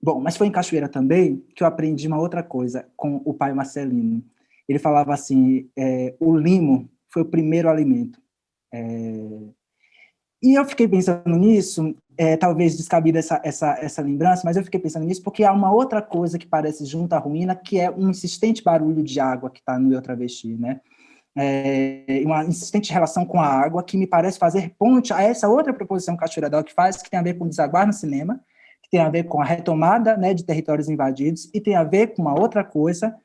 Bom, mas foi em Cachoeira também que eu aprendi uma outra coisa com o pai Marcelino. Ele falava assim: o limo foi o primeiro alimento. E eu fiquei pensando nisso, talvez descabida essa lembrança, mas eu fiquei pensando nisso porque há uma outra coisa que parece junto à ruína, que é um insistente barulho de água que está no Eu Travesti, né? Uma insistente relação com a água que me parece fazer ponte a essa outra proposição que a Cachoeira Doc faz, que tem a ver com desaguar no cinema, que tem a ver com a retomada, né, de territórios invadidos, e tem a ver com uma outra coisa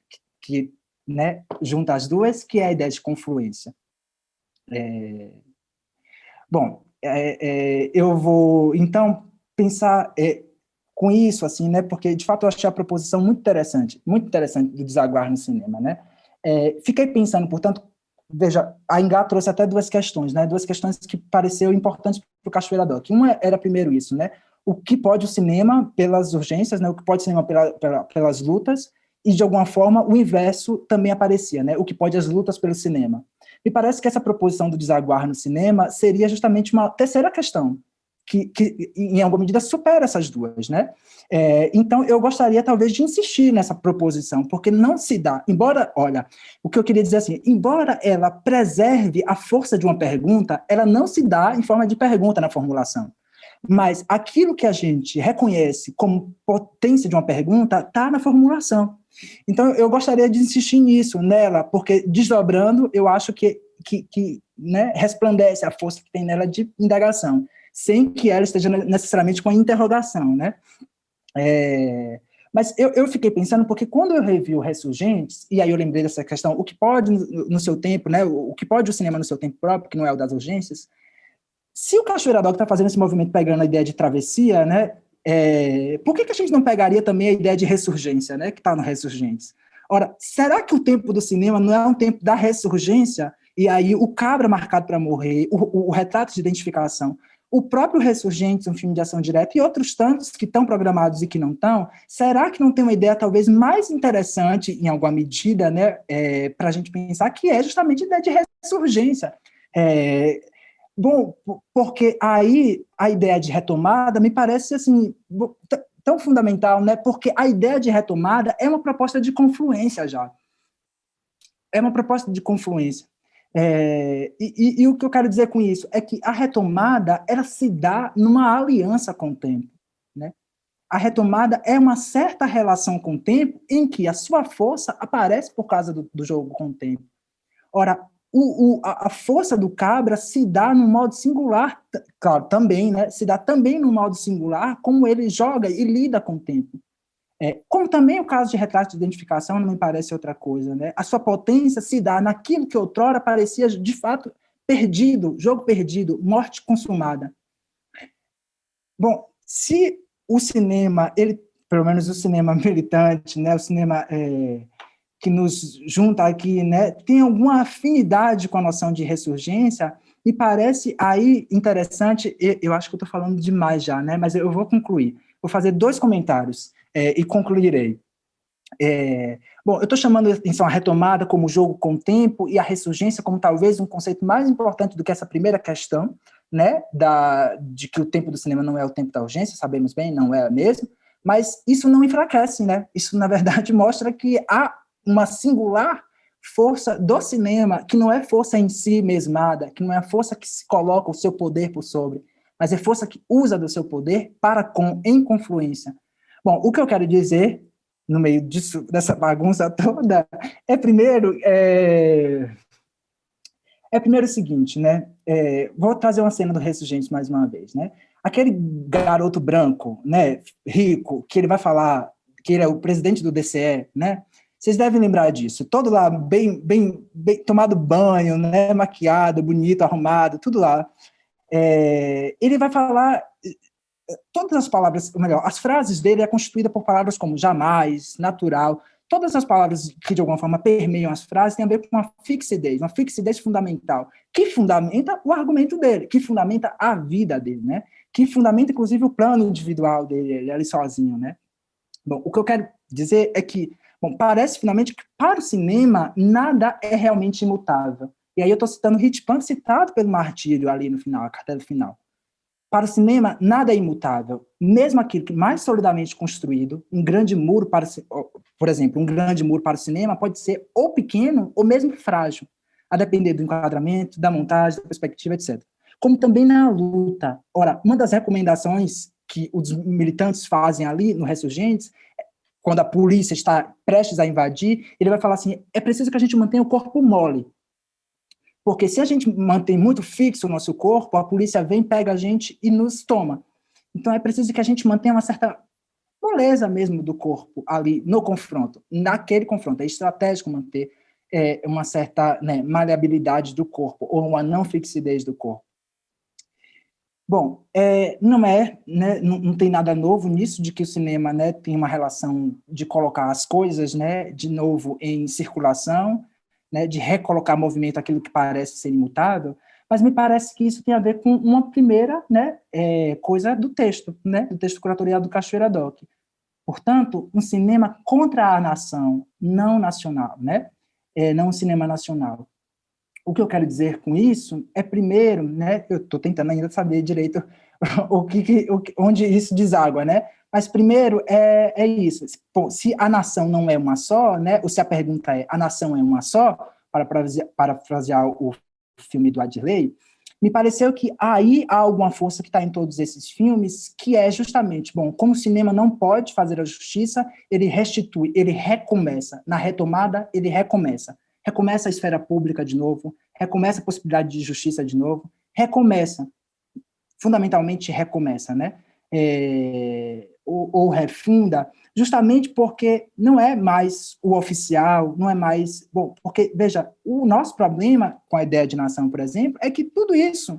que né, junta as duas, que é a ideia de confluência. Bom, eu vou, então, pensar com isso, assim, né, porque, de fato, eu achei a proposição muito interessante do desaguar no cinema, né. Fiquei pensando, portanto, veja, a Ingá trouxe até duas questões, né, duas questões que pareceram importantes para o Cachoeira Doc. Uma era, primeiro, isso, né, o que pode o cinema pelas urgências, né, o que pode o cinema pelas lutas, e, de alguma forma, o inverso também aparecia, né, o que pode as lutas pelo cinema. Me parece que essa proposição do desaguar no cinema seria justamente uma terceira questão, que em alguma medida, supera essas duas, né? Então, eu gostaria, talvez, de insistir nessa proposição, porque não se dá, embora, olha, o que eu queria dizer assim, embora ela preserve a força de uma pergunta, ela não se dá em forma de pergunta na formulação. Mas aquilo que a gente reconhece como potência de uma pergunta está na formulação. Então, eu gostaria de insistir nisso, nela, porque, desdobrando, eu acho que né, resplandece a força que tem nela de indagação, sem que ela esteja necessariamente com a interrogação, né? Mas eu fiquei pensando, porque quando eu revi o Ressurgentes, e aí eu lembrei dessa questão, o que pode no seu tempo, né, o que pode o cinema no seu tempo próprio, que não é o das urgências, se o Cachoeira Doc está fazendo esse movimento pegando a ideia de travessia, né, por que a gente não pegaria também a ideia de ressurgência, né, que está no Ressurgentes? Ora, será que o tempo do cinema não é um tempo da ressurgência? E aí o cabra marcado para morrer, o retrato de identificação, o próprio Ressurgentes, um filme de ação direta, e outros tantos que estão programados e que não estão, será que não tem uma ideia talvez mais interessante, em alguma medida, né, para a gente pensar, que é justamente a ideia de ressurgência? Bom, porque aí a ideia de retomada me parece assim tão fundamental, né? Porque a ideia de retomada é uma proposta de confluência já. É uma proposta de confluência. E o que eu quero dizer com isso é que a retomada, ela se dá numa aliança com o tempo, né? A retomada é uma certa relação com o tempo em que a sua força aparece por causa do jogo com o tempo. Ora, a força do Cabra se dá no modo singular, claro, também, né? Se dá também no modo singular, como ele joga e lida com o tempo. Como também o caso de Retrato de Identificação não me parece outra coisa, né? A sua potência se dá naquilo que outrora parecia, de fato, perdido, jogo perdido, morte consumada. Bom, se o cinema, pelo menos o cinema militante, né, o cinema que nos junta aqui, né, tem alguma afinidade com a noção de ressurgência, me parece aí interessante, eu acho que eu estou falando demais já, né, mas eu vou concluir. Vou fazer 2 comentários e concluirei. Bom, eu estou chamando a atenção a retomada como jogo com o tempo e a ressurgência como talvez um conceito mais importante do que essa primeira questão, né, de que o tempo do cinema não é o tempo da urgência, sabemos bem, não é mesmo, mas isso não enfraquece, né? Isso, na verdade, mostra que há uma singular força do cinema, que não é força em si mesmada, que não é força que se coloca o seu poder por sobre, mas é força que usa do seu poder em confluência. Bom, o que eu quero dizer, no meio dessa bagunça toda, primeiro o seguinte, né? Vou trazer uma cena do Ressurgentes mais uma vez, né? Aquele garoto branco, né, rico, que ele vai falar que ele é o presidente do DCE, né? Vocês devem lembrar disso. Todo lá bem tomado banho, né, maquiado, bonito, arrumado, tudo lá. Ele vai falar todas as palavras, ou melhor, as frases dele é constituída por palavras como jamais, natural. Todas as palavras que, de alguma forma, permeiam as frases têm a ver com uma fixidez fundamental, que fundamenta o argumento dele, que fundamenta a vida dele, né? Que fundamenta, inclusive, o plano individual dele, ele ali sozinho, né? Bom, o que eu quero dizer é que, parece, finalmente, que para o cinema, nada é realmente imutável. E aí eu estou citando Hitchcock, citado pelo Martírio ali no final, a cartela final. Para o cinema, nada é imutável. Mesmo aquilo que mais solidamente construído, um grande muro por exemplo, um grande muro para o cinema pode ser ou pequeno ou mesmo frágil, a depender do enquadramento, da montagem, da perspectiva, etc. Como também na luta. Ora, uma das recomendações que os militantes fazem ali no Ressurgentes, quando a polícia está prestes a invadir, ele vai falar assim, é preciso que a gente mantenha o corpo mole. Porque se a gente mantém muito fixo o nosso corpo, a polícia vem, pega a gente e nos toma. Então, é preciso que a gente mantenha uma certa moleza mesmo do corpo ali no confronto, naquele confronto. É estratégico manter uma certa, né, maleabilidade do corpo, ou uma não fixidez do corpo. Bom, não tem nada novo nisso, de que o cinema, né, tem uma relação de colocar as coisas, né, de novo em circulação, né, de recolocar movimento aquilo que parece ser imutável, mas me parece que isso tem a ver com uma primeira, né, coisa do texto, né, do texto curatorial do Cachoeira Doc. Portanto, um cinema contra a nação, não nacional, né, não um cinema nacional. O que eu quero dizer com isso é, primeiro, né, eu estou tentando ainda saber direito onde isso deságua, né, mas primeiro é isso. Bom, se a nação não é uma só, né, ou se a pergunta é, a nação é uma só, para parafrasear o filme do Adirley, me pareceu que aí há alguma força que está em todos esses filmes, que é justamente, bom, como o cinema não pode fazer a justiça, ele restitui, ele recomeça. Na retomada, ele recomeça a esfera pública de novo, recomeça a possibilidade de justiça de novo, fundamentalmente recomeça, né? Ou refunda, justamente porque não é mais o oficial, não é mais... Bom, porque, veja, o nosso problema com a ideia de nação, por exemplo, é que tudo isso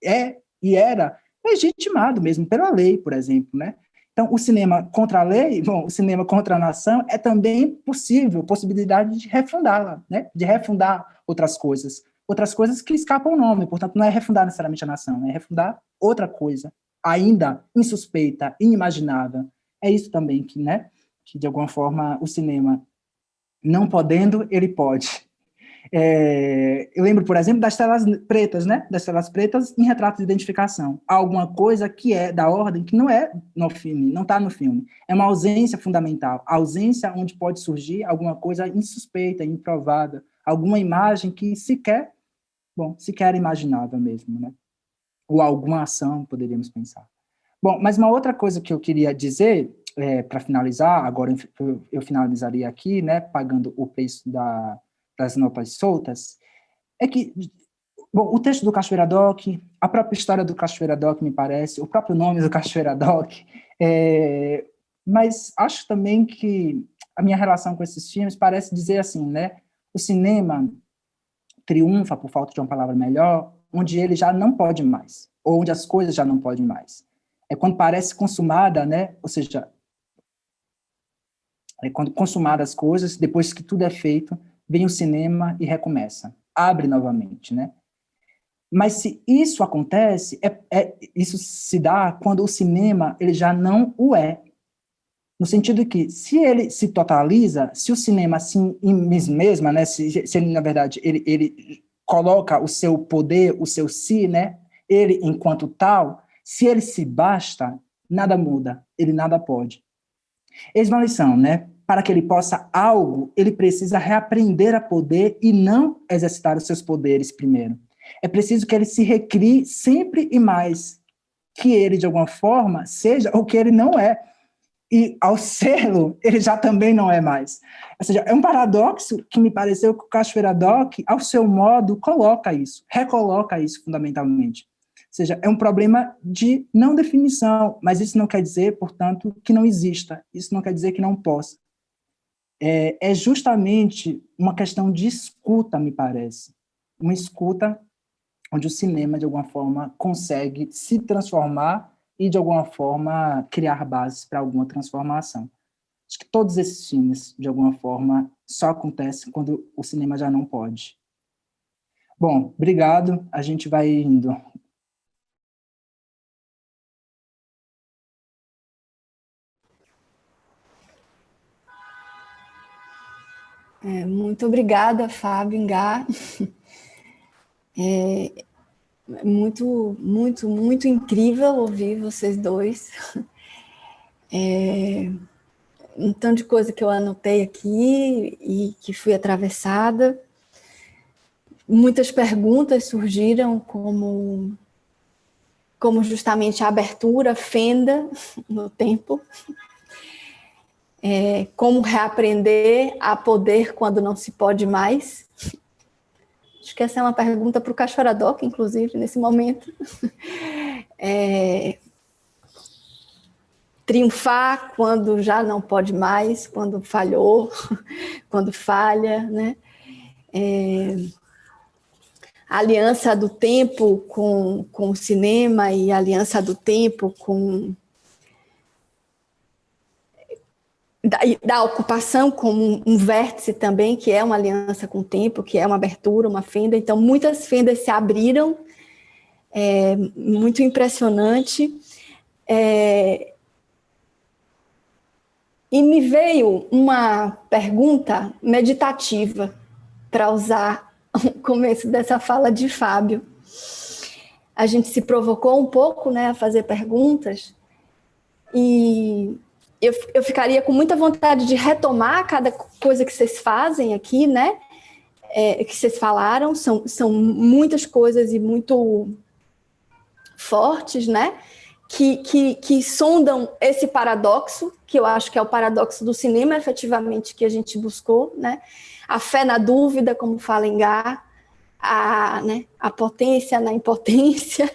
era legitimado mesmo pela lei, por exemplo, né? Então, o cinema contra a lei, o cinema contra a nação é também possibilidade de refundá-la, né? De refundar outras coisas. outras coisas que escapam ao nome, portanto, não é refundar necessariamente a nação, é refundar outra coisa, ainda insuspeita, inimaginável. É isso também que, né, que de alguma forma o cinema, não podendo, ele pode. Eu lembro, por exemplo, das telas pretas, né? Das telas pretas em retrato de identificação. Há alguma coisa que é da ordem que não é no filme, não está no filme. É uma ausência fundamental, a ausência onde pode surgir alguma coisa insuspeita, improvável, alguma imagem que sequer imaginável mesmo, né? Ou alguma ação, poderíamos pensar. Bom, mas uma outra coisa que eu queria dizer, para finalizar, agora eu finalizaria aqui, né, pagando o preço das notas soltas, é que, bom, o texto do Cachoeira Doc, a própria história do Cachoeira Doc, me parece, o próprio nome do Cachoeira Doc, mas acho também que a minha relação com esses filmes parece dizer assim, né, o cinema triunfa, por falta de uma palavra melhor, onde ele já não pode mais, ou onde as coisas já não podem mais. É quando parece consumada, né, ou seja, é quando consumadas as coisas, depois que tudo é feito, vem o cinema e recomeça, abre novamente, né? Mas se isso acontece, isso se dá quando o cinema ele já não o é, no sentido de que se ele se totaliza, se o cinema assim mesma, né? Se ele na verdade ele coloca o seu poder, o seu si, né? Ele enquanto tal, se ele se basta, nada muda, ele nada pode. Eis uma lição, né? Para que ele possa algo, ele precisa reaprender a poder e não exercitar os seus poderes primeiro. É preciso que ele se recrie sempre e mais, que ele, de alguma forma, seja o que ele não é. E, ao sê-lo, ele já também não é mais. Ou seja, é um paradoxo que me pareceu que o Cachoeira Doc, ao seu modo, coloca isso, recoloca isso fundamentalmente. Ou seja, é um problema de não definição, mas isso não quer dizer, portanto, que não exista, isso não quer dizer que não possa. É justamente uma questão de escuta, me parece. Uma escuta onde o cinema, de alguma forma, consegue se transformar e, de alguma forma, criar bases para alguma transformação. Acho que todos esses filmes, de alguma forma, só acontecem quando o cinema já não pode. Bom, obrigado. A gente vai indo. Muito obrigada, Fábio Engá. Muito, muito, muito incrível ouvir vocês dois. Um tanto de coisa que eu anotei aqui e que fui atravessada. Muitas perguntas surgiram como justamente a abertura, fenda no tempo. Como reaprender a poder quando não se pode mais. Acho que essa é uma pergunta para o Cachoeira Doc, inclusive, nesse momento. Triunfar quando já não pode mais, quando falhou, quando falha, né? A aliança do tempo com o cinema e a aliança do tempo com da ocupação como um vértice também, que é uma aliança com o tempo, que é uma abertura, uma fenda. Então, muitas fendas se abriram, muito impressionante. E me veio uma pergunta meditativa, para usar o começo dessa fala de Fábio. A gente se provocou um pouco, né, a fazer perguntas, e eu ficaria com muita vontade de retomar cada coisa que vocês fazem aqui, né? Que vocês falaram, são muitas coisas e muito fortes, né? Que sondam esse paradoxo, que eu acho que é o paradoxo do cinema, efetivamente, que a gente buscou, né? A fé na dúvida, como fala Engá, a potência na impotência,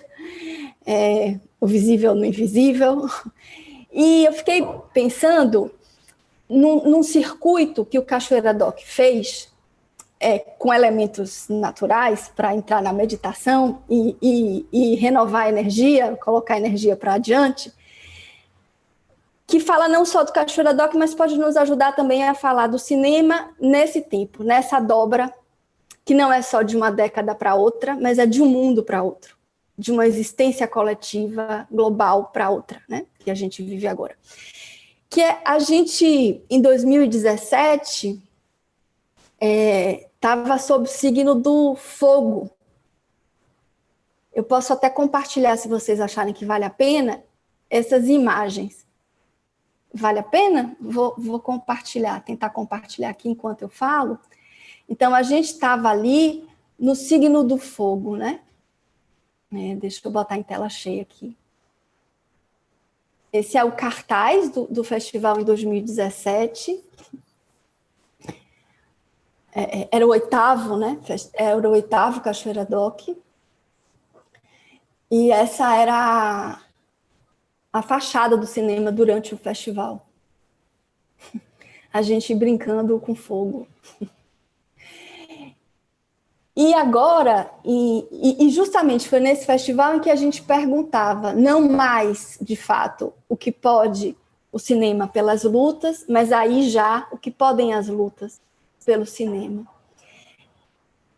o visível no invisível. E eu fiquei pensando num circuito que o Cachoeira Doc fez com elementos naturais para entrar na meditação e renovar a energia, colocar a energia para adiante, que fala não só do Cachoeira Doc, mas pode nos ajudar também a falar do cinema nesse tempo, nessa dobra que não é só de uma década para outra, mas é de um mundo para outro, de uma existência coletiva global para outra, né, que a gente vive agora. Que é a gente, em 2017, estava sob o signo do fogo. Eu posso até compartilhar, se vocês acharem que vale a pena, essas imagens. Vale a pena? Vou compartilhar, tentar compartilhar aqui enquanto eu falo. Então, a gente estava ali no signo do fogo, né? Deixa eu botar em tela cheia aqui. Esse é o cartaz do festival em 2017. Era o 8º, né? Era o 8º Cachoeira Doc. E essa era a fachada do cinema durante o festival. A gente brincando com fogo. E agora, e justamente foi nesse festival em que a gente perguntava, não mais, de fato, o que pode o cinema pelas lutas, mas aí já o que podem as lutas pelo cinema.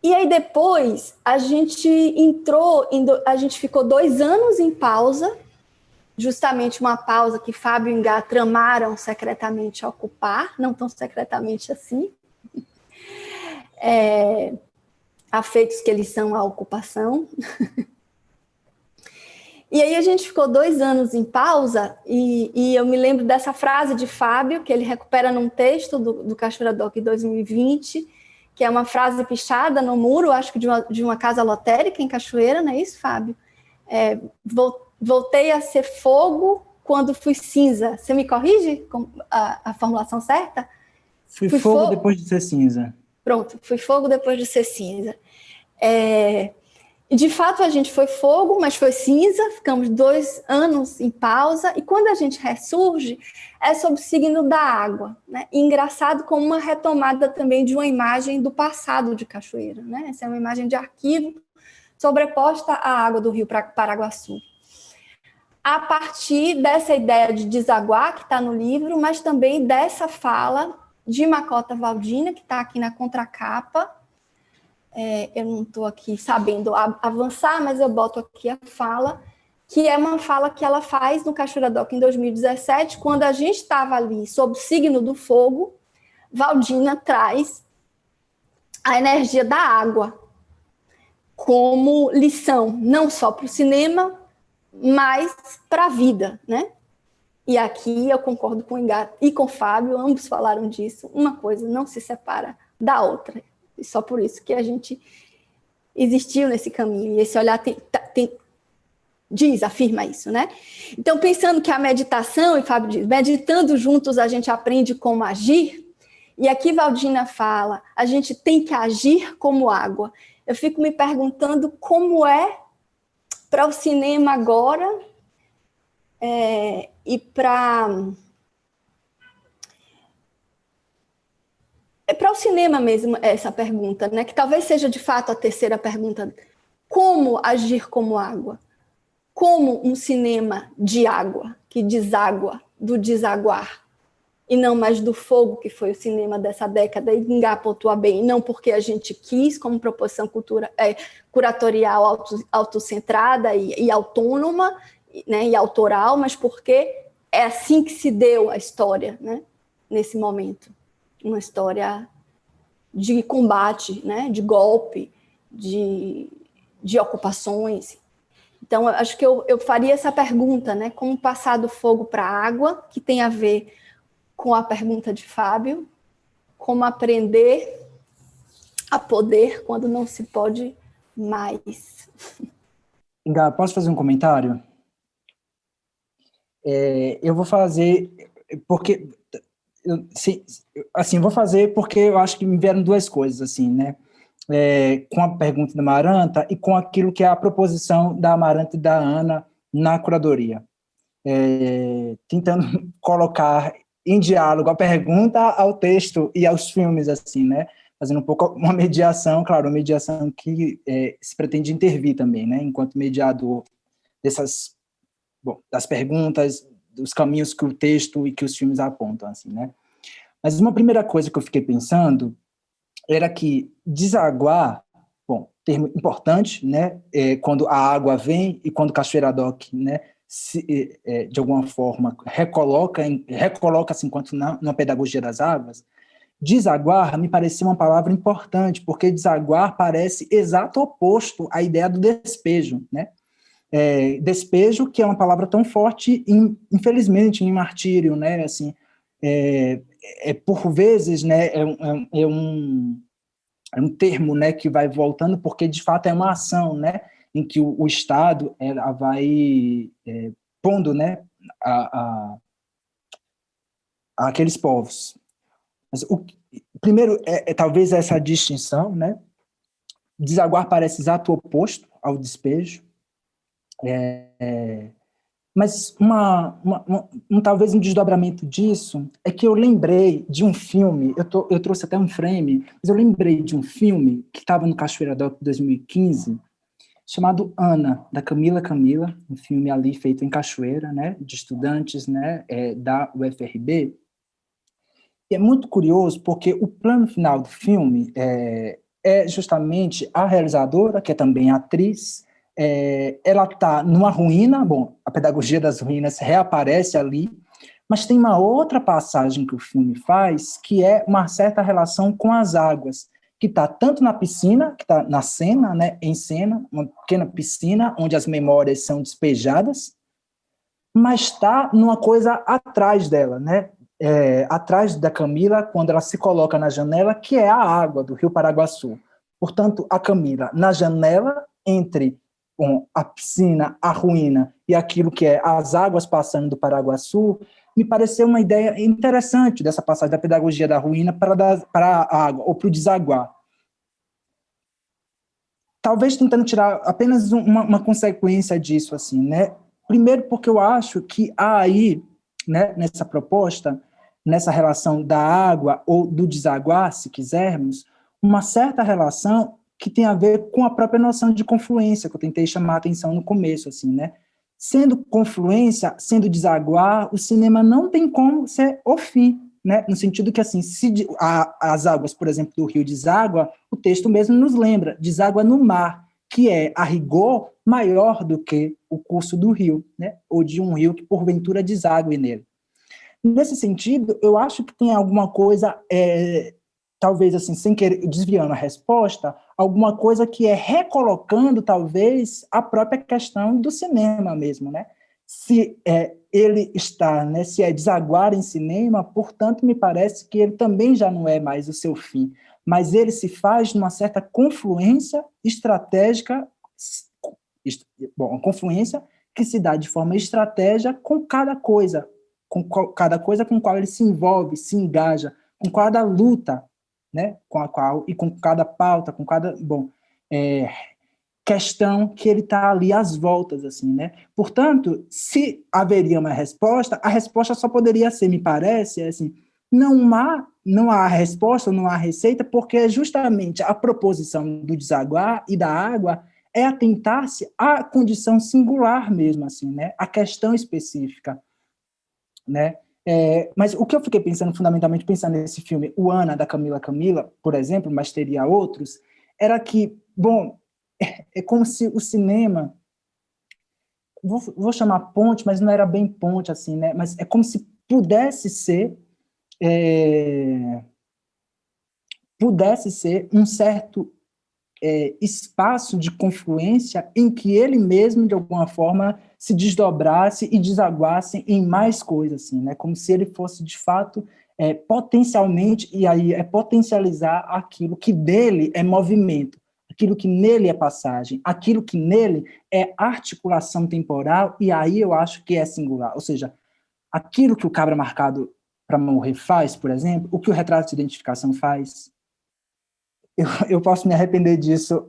E aí depois a gente a gente ficou 2 anos em pausa, justamente uma pausa que Fábio e Ingá tramaram secretamente a ocupar, não tão secretamente assim, afeitos que eles são à ocupação. E aí a gente ficou 2 anos em pausa, e eu me lembro dessa frase de Fábio, que ele recupera num texto do Cachoeira Doc 2020, que é uma frase pichada no muro, acho que de uma casa lotérica em Cachoeira, não é isso, Fábio? Voltei a ser fogo quando fui cinza. Você me corrige a formulação certa? Fui fogo depois de ser cinza. Pronto, fui fogo depois de ser cinza. De fato, a gente foi fogo, mas foi cinza, ficamos 2 anos em pausa, e quando a gente ressurge, é sob o signo da água, né? E engraçado como uma retomada também de uma imagem do passado de Cachoeira, né? Essa é uma imagem de arquivo sobreposta à água do rio Paraguaçu. A partir dessa ideia de desaguar, que está no livro, mas também dessa fala de Macota Valdina, que está aqui na contracapa. Eu não estou aqui sabendo avançar, mas eu boto aqui a fala, que é uma fala que ela faz no Cachoeira Doc em 2017, quando a gente estava ali sob o signo do fogo. Valdina traz a energia da água como lição, não só para o cinema, mas para a vida, né? E aqui eu concordo com o Ingá e com o Fábio, ambos falaram disso, uma coisa não se separa da outra. E só por isso que a gente existiu nesse caminho. E esse olhar afirma isso, né? Então, pensando que a meditação, e Fábio diz, meditando juntos a gente aprende como agir, e aqui Valdina fala, a gente tem que agir como água. Eu fico me perguntando como é para o cinema agora, e para o cinema mesmo, essa pergunta, né? Que talvez seja de fato a terceira pergunta. Como agir como água? Como um cinema de água, que deságua, do desaguar, e não mais do fogo, que foi o cinema dessa década, e Ingá pontua bem, não porque a gente quis, como proposição curatorial autocentrada e autônoma, né, e autoral, mas porque é assim que se deu a história, né, nesse momento. Uma história de combate, né, de golpe, de ocupações. Então, eu acho que eu faria essa pergunta, né, como passar do fogo para a água, que tem a ver com a pergunta de Fábio, como aprender a poder quando não se pode mais. Ingá, posso fazer um comentário? Eu vou fazer, porque... vou fazer porque eu acho que me vieram 2 coisas, assim, né? Com a pergunta da Amaranta e com aquilo que é a proposição da Amaranta e da Ana na curadoria. Tentando colocar em diálogo a pergunta ao texto e aos filmes, assim, né? Fazendo um pouco uma mediação, claro, uma mediação que se pretende intervir também, né? Enquanto mediador das perguntas, dos caminhos que o texto e que os filmes apontam, assim, né? Mas uma primeira coisa que eu fiquei pensando era que desaguar, bom, termo importante, né, quando a água vem e quando Cachoeira Doc, né, de alguma forma recoloca-se enquanto na pedagogia das águas. Desaguar me parecia uma palavra importante, porque desaguar parece exato oposto à ideia do despejo, né? Despejo, que é uma palavra tão forte, infelizmente, em martírio, né? Assim, por vezes, né, é um termo, né, que vai voltando, porque de fato é uma ação, né, em que o Estado vai pondo, né, aqueles povos. Mas primeiro, talvez essa distinção, né? Desaguar parece exato oposto ao despejo, mas talvez um desdobramento disso é que eu lembrei de um filme, eu trouxe até um frame, mas eu lembrei de um filme que estava no Cachoeira Doc 2015, chamado Ana, da Camila, um filme ali feito em Cachoeira, né, de estudantes, né, da UFRB. E é muito curioso porque o plano final do filme é justamente a realizadora, que é também atriz, ela está numa ruína, bom, a pedagogia das ruínas reaparece ali, mas tem uma outra passagem que o filme faz, que é uma certa relação com as águas, que está tanto na piscina, que está na cena, né, em cena, uma pequena piscina, onde as memórias são despejadas, mas está numa coisa atrás dela, né, atrás da Camila, quando ela se coloca na janela, que é a água do Rio Paraguaçu. Portanto, a Camila, na janela, entre a piscina, a ruína e aquilo que é as águas passando do Paraguaçu, me pareceu uma ideia interessante dessa passagem da pedagogia da ruína para a água, ou para o desaguar. Talvez tentando tirar apenas uma consequência disso, assim, né? Primeiro, porque eu acho que há aí, né, nessa proposta, nessa relação da água ou do desaguar, se quisermos, uma certa relação que tem a ver com a própria noção de confluência, que eu tentei chamar a atenção no começo, assim, né? Sendo confluência, sendo desaguar, o cinema não tem como ser o fim, né? No sentido que, assim, se as águas, por exemplo, do rio deságua, o texto mesmo nos lembra, deságua no mar, que é, a rigor, maior do que o curso do rio, né? Ou de um rio que, porventura, deságue nele. Nesse sentido, eu acho que tem alguma coisa, talvez assim, sem querer, desviando a resposta, alguma coisa que é recolocando, talvez, a própria questão do cinema mesmo, né? Se ele está, né, se é desaguar em cinema, portanto, me parece que ele também já não é mais o seu fim, mas ele se faz numa certa confluência estratégica, bom, uma confluência que se dá de forma estratégica com cada coisa com qual ele se envolve, se engaja, com cada luta, né, com a qual, e com cada pauta, com cada, questão que ele está ali às voltas, assim, né? Portanto, se haveria uma resposta, a resposta só poderia ser, me parece, assim, não há resposta, não há receita, porque justamente a proposição do desaguar e da água é atentar-se à condição singular mesmo, assim, né? A questão específica, né? Mas o que eu fiquei pensando, fundamentalmente, pensando nesse filme, o Ana, da Camila, por exemplo, mas teria outros, era que, bom, é como se o cinema, vou chamar ponte, mas não era bem ponte, assim, né? Mas é como se pudesse ser um certo espaço de confluência em que ele mesmo, de alguma forma, se desdobrasse e desaguasse em mais coisas, assim, né? Como se ele fosse, de fato, potencialmente, e aí potencializar aquilo que dele é movimento, aquilo que nele é passagem, aquilo que nele é articulação temporal, e aí eu acho que é singular. Ou seja, aquilo que o Cabra Marcado para Morrer faz, por exemplo, o que o Retrato de Identificação faz, eu posso me arrepender disso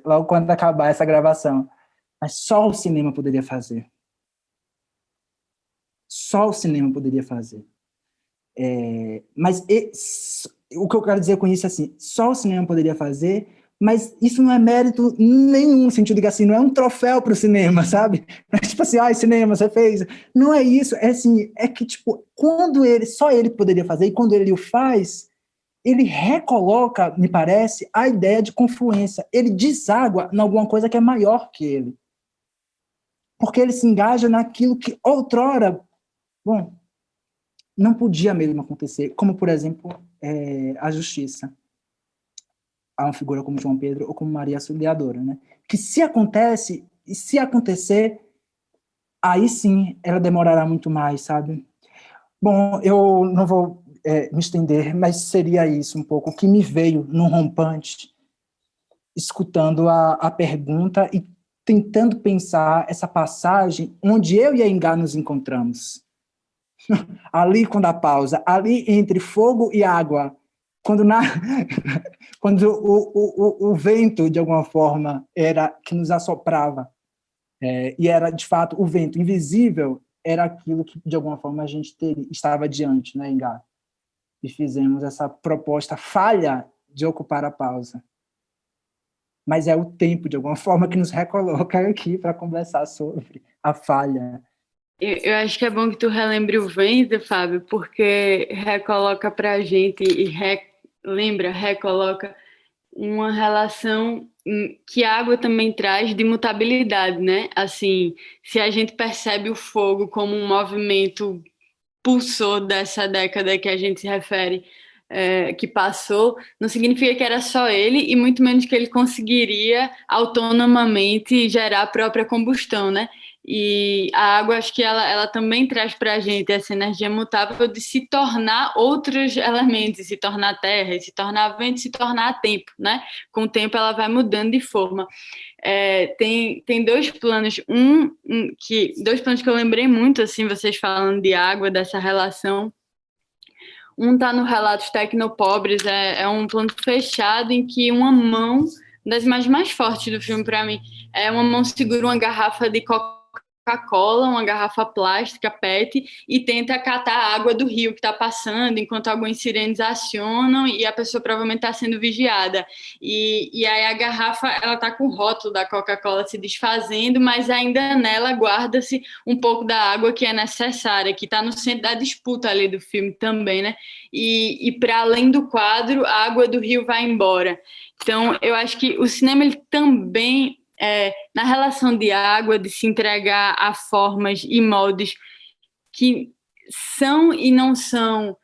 logo quando acabar essa gravação, mas só o cinema poderia fazer. Só o cinema poderia fazer. Mas o que eu quero dizer com isso é assim, só o cinema poderia fazer, mas isso não é mérito nenhum, no sentido de que assim, não é um troféu para o cinema, sabe? Não é tipo assim, cinema, você fez. Não é isso, é assim, é que tipo, só ele poderia fazer, e quando ele o faz, ele recoloca, me parece, a ideia de confluência. Ele deságua em alguma coisa que é maior que ele. Porque ele se engaja naquilo que outrora, bom, não podia mesmo acontecer, como, por exemplo, a justiça a uma figura como João Pedro ou como Maria Auxiliadora, né? Que se acontece, e se acontecer, aí sim ela demorará muito mais, sabe? Bom, eu não vou me estender, mas seria isso um pouco, o que me veio num rompante, escutando a pergunta e tentando pensar essa passagem onde eu e a Engá nos encontramos. Ali, quando a pausa, ali entre fogo e água, quando, quando o vento, de alguma forma, era que nos assoprava, e era, de fato, o vento invisível, era aquilo que, de alguma forma, a gente estava diante, né, Engá? E fizemos essa proposta falha de ocupar a pausa. Mas é o tempo, de alguma forma, que nos recoloca aqui para conversar sobre a falha. Eu acho que é bom que tu relembre o vento, Fábio, porque recoloca para a gente e recoloca uma relação que a água também traz de mutabilidade, né? Assim, se a gente percebe o fogo como um movimento pulsor dessa década que a gente se refere, que passou, não significa que era só ele e muito menos que ele conseguiria autonomamente gerar a própria combustão, né? E a água, acho que ela também traz para a gente essa energia mutável de se tornar outros elementos, se tornar terra, se tornar vento, se tornar tempo, né? Com o tempo ela vai mudando de forma. Tem dois planos, dois planos que eu lembrei muito, assim, vocês falando de água, dessa relação. Um está no Relatos Tecnopobres, é um plano fechado em que uma mão, das imagens mais fortes do filme para mim, uma mão segura uma garrafa de Coca-Cola, uma garrafa plástica, PET, e tenta catar a água do rio que está passando, enquanto algumas sirenes acionam e a pessoa provavelmente está sendo vigiada. E aí a garrafa, ela está com o rótulo da Coca-Cola se desfazendo, mas ainda nela guarda-se um pouco da água que é necessária, que está no centro da disputa ali do filme também, né? E para além do quadro, a água do rio vai embora. Então, eu acho que o cinema ele também na relação de água, de se entregar a formas e moldes que são e não são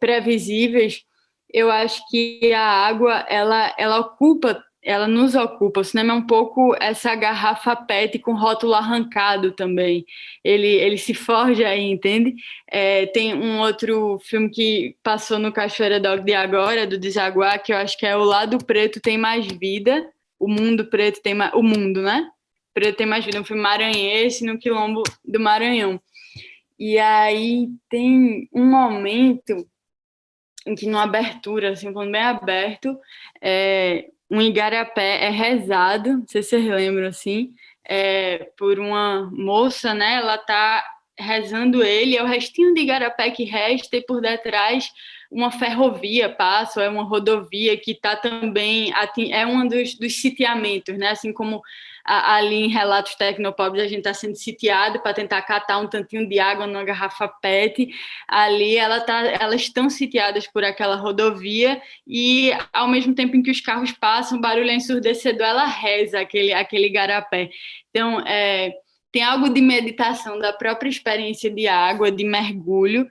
previsíveis, eu acho que a água, ela nos ocupa. O cinema é um pouco essa garrafa PET com rótulo arrancado também. Ele se forja aí, entende? Tem um outro filme que passou no Cachoeira Dog de agora, do Desaguar, que eu acho que é O Lado Preto Tem Mais Vida, O Mundo Preto Tem Mais... O Mundo, né? Preto Tem Mais Vida, um filme maranhense no Quilombo do Maranhão. E aí tem um momento em que, numa abertura, assim, quando bem aberto, um igarapé é rezado, não sei se vocês lembram, assim, por uma moça, né? Ela tá rezando ele, é o restinho de igarapé que resta, e por detrás uma ferrovia passa, ou é uma rodovia que está também, é um dos sitiamentos, né? Assim como ali em Relatos Tecnopobres a gente está sendo sitiado para tentar catar um tantinho de água numa garrafa PET, ali elas estão sitiadas por aquela rodovia e ao mesmo tempo em que os carros passam, o barulho é ensurdecedor, ela reza aquele igarapé. Então, tem algo de meditação da própria experiência de água, de mergulho,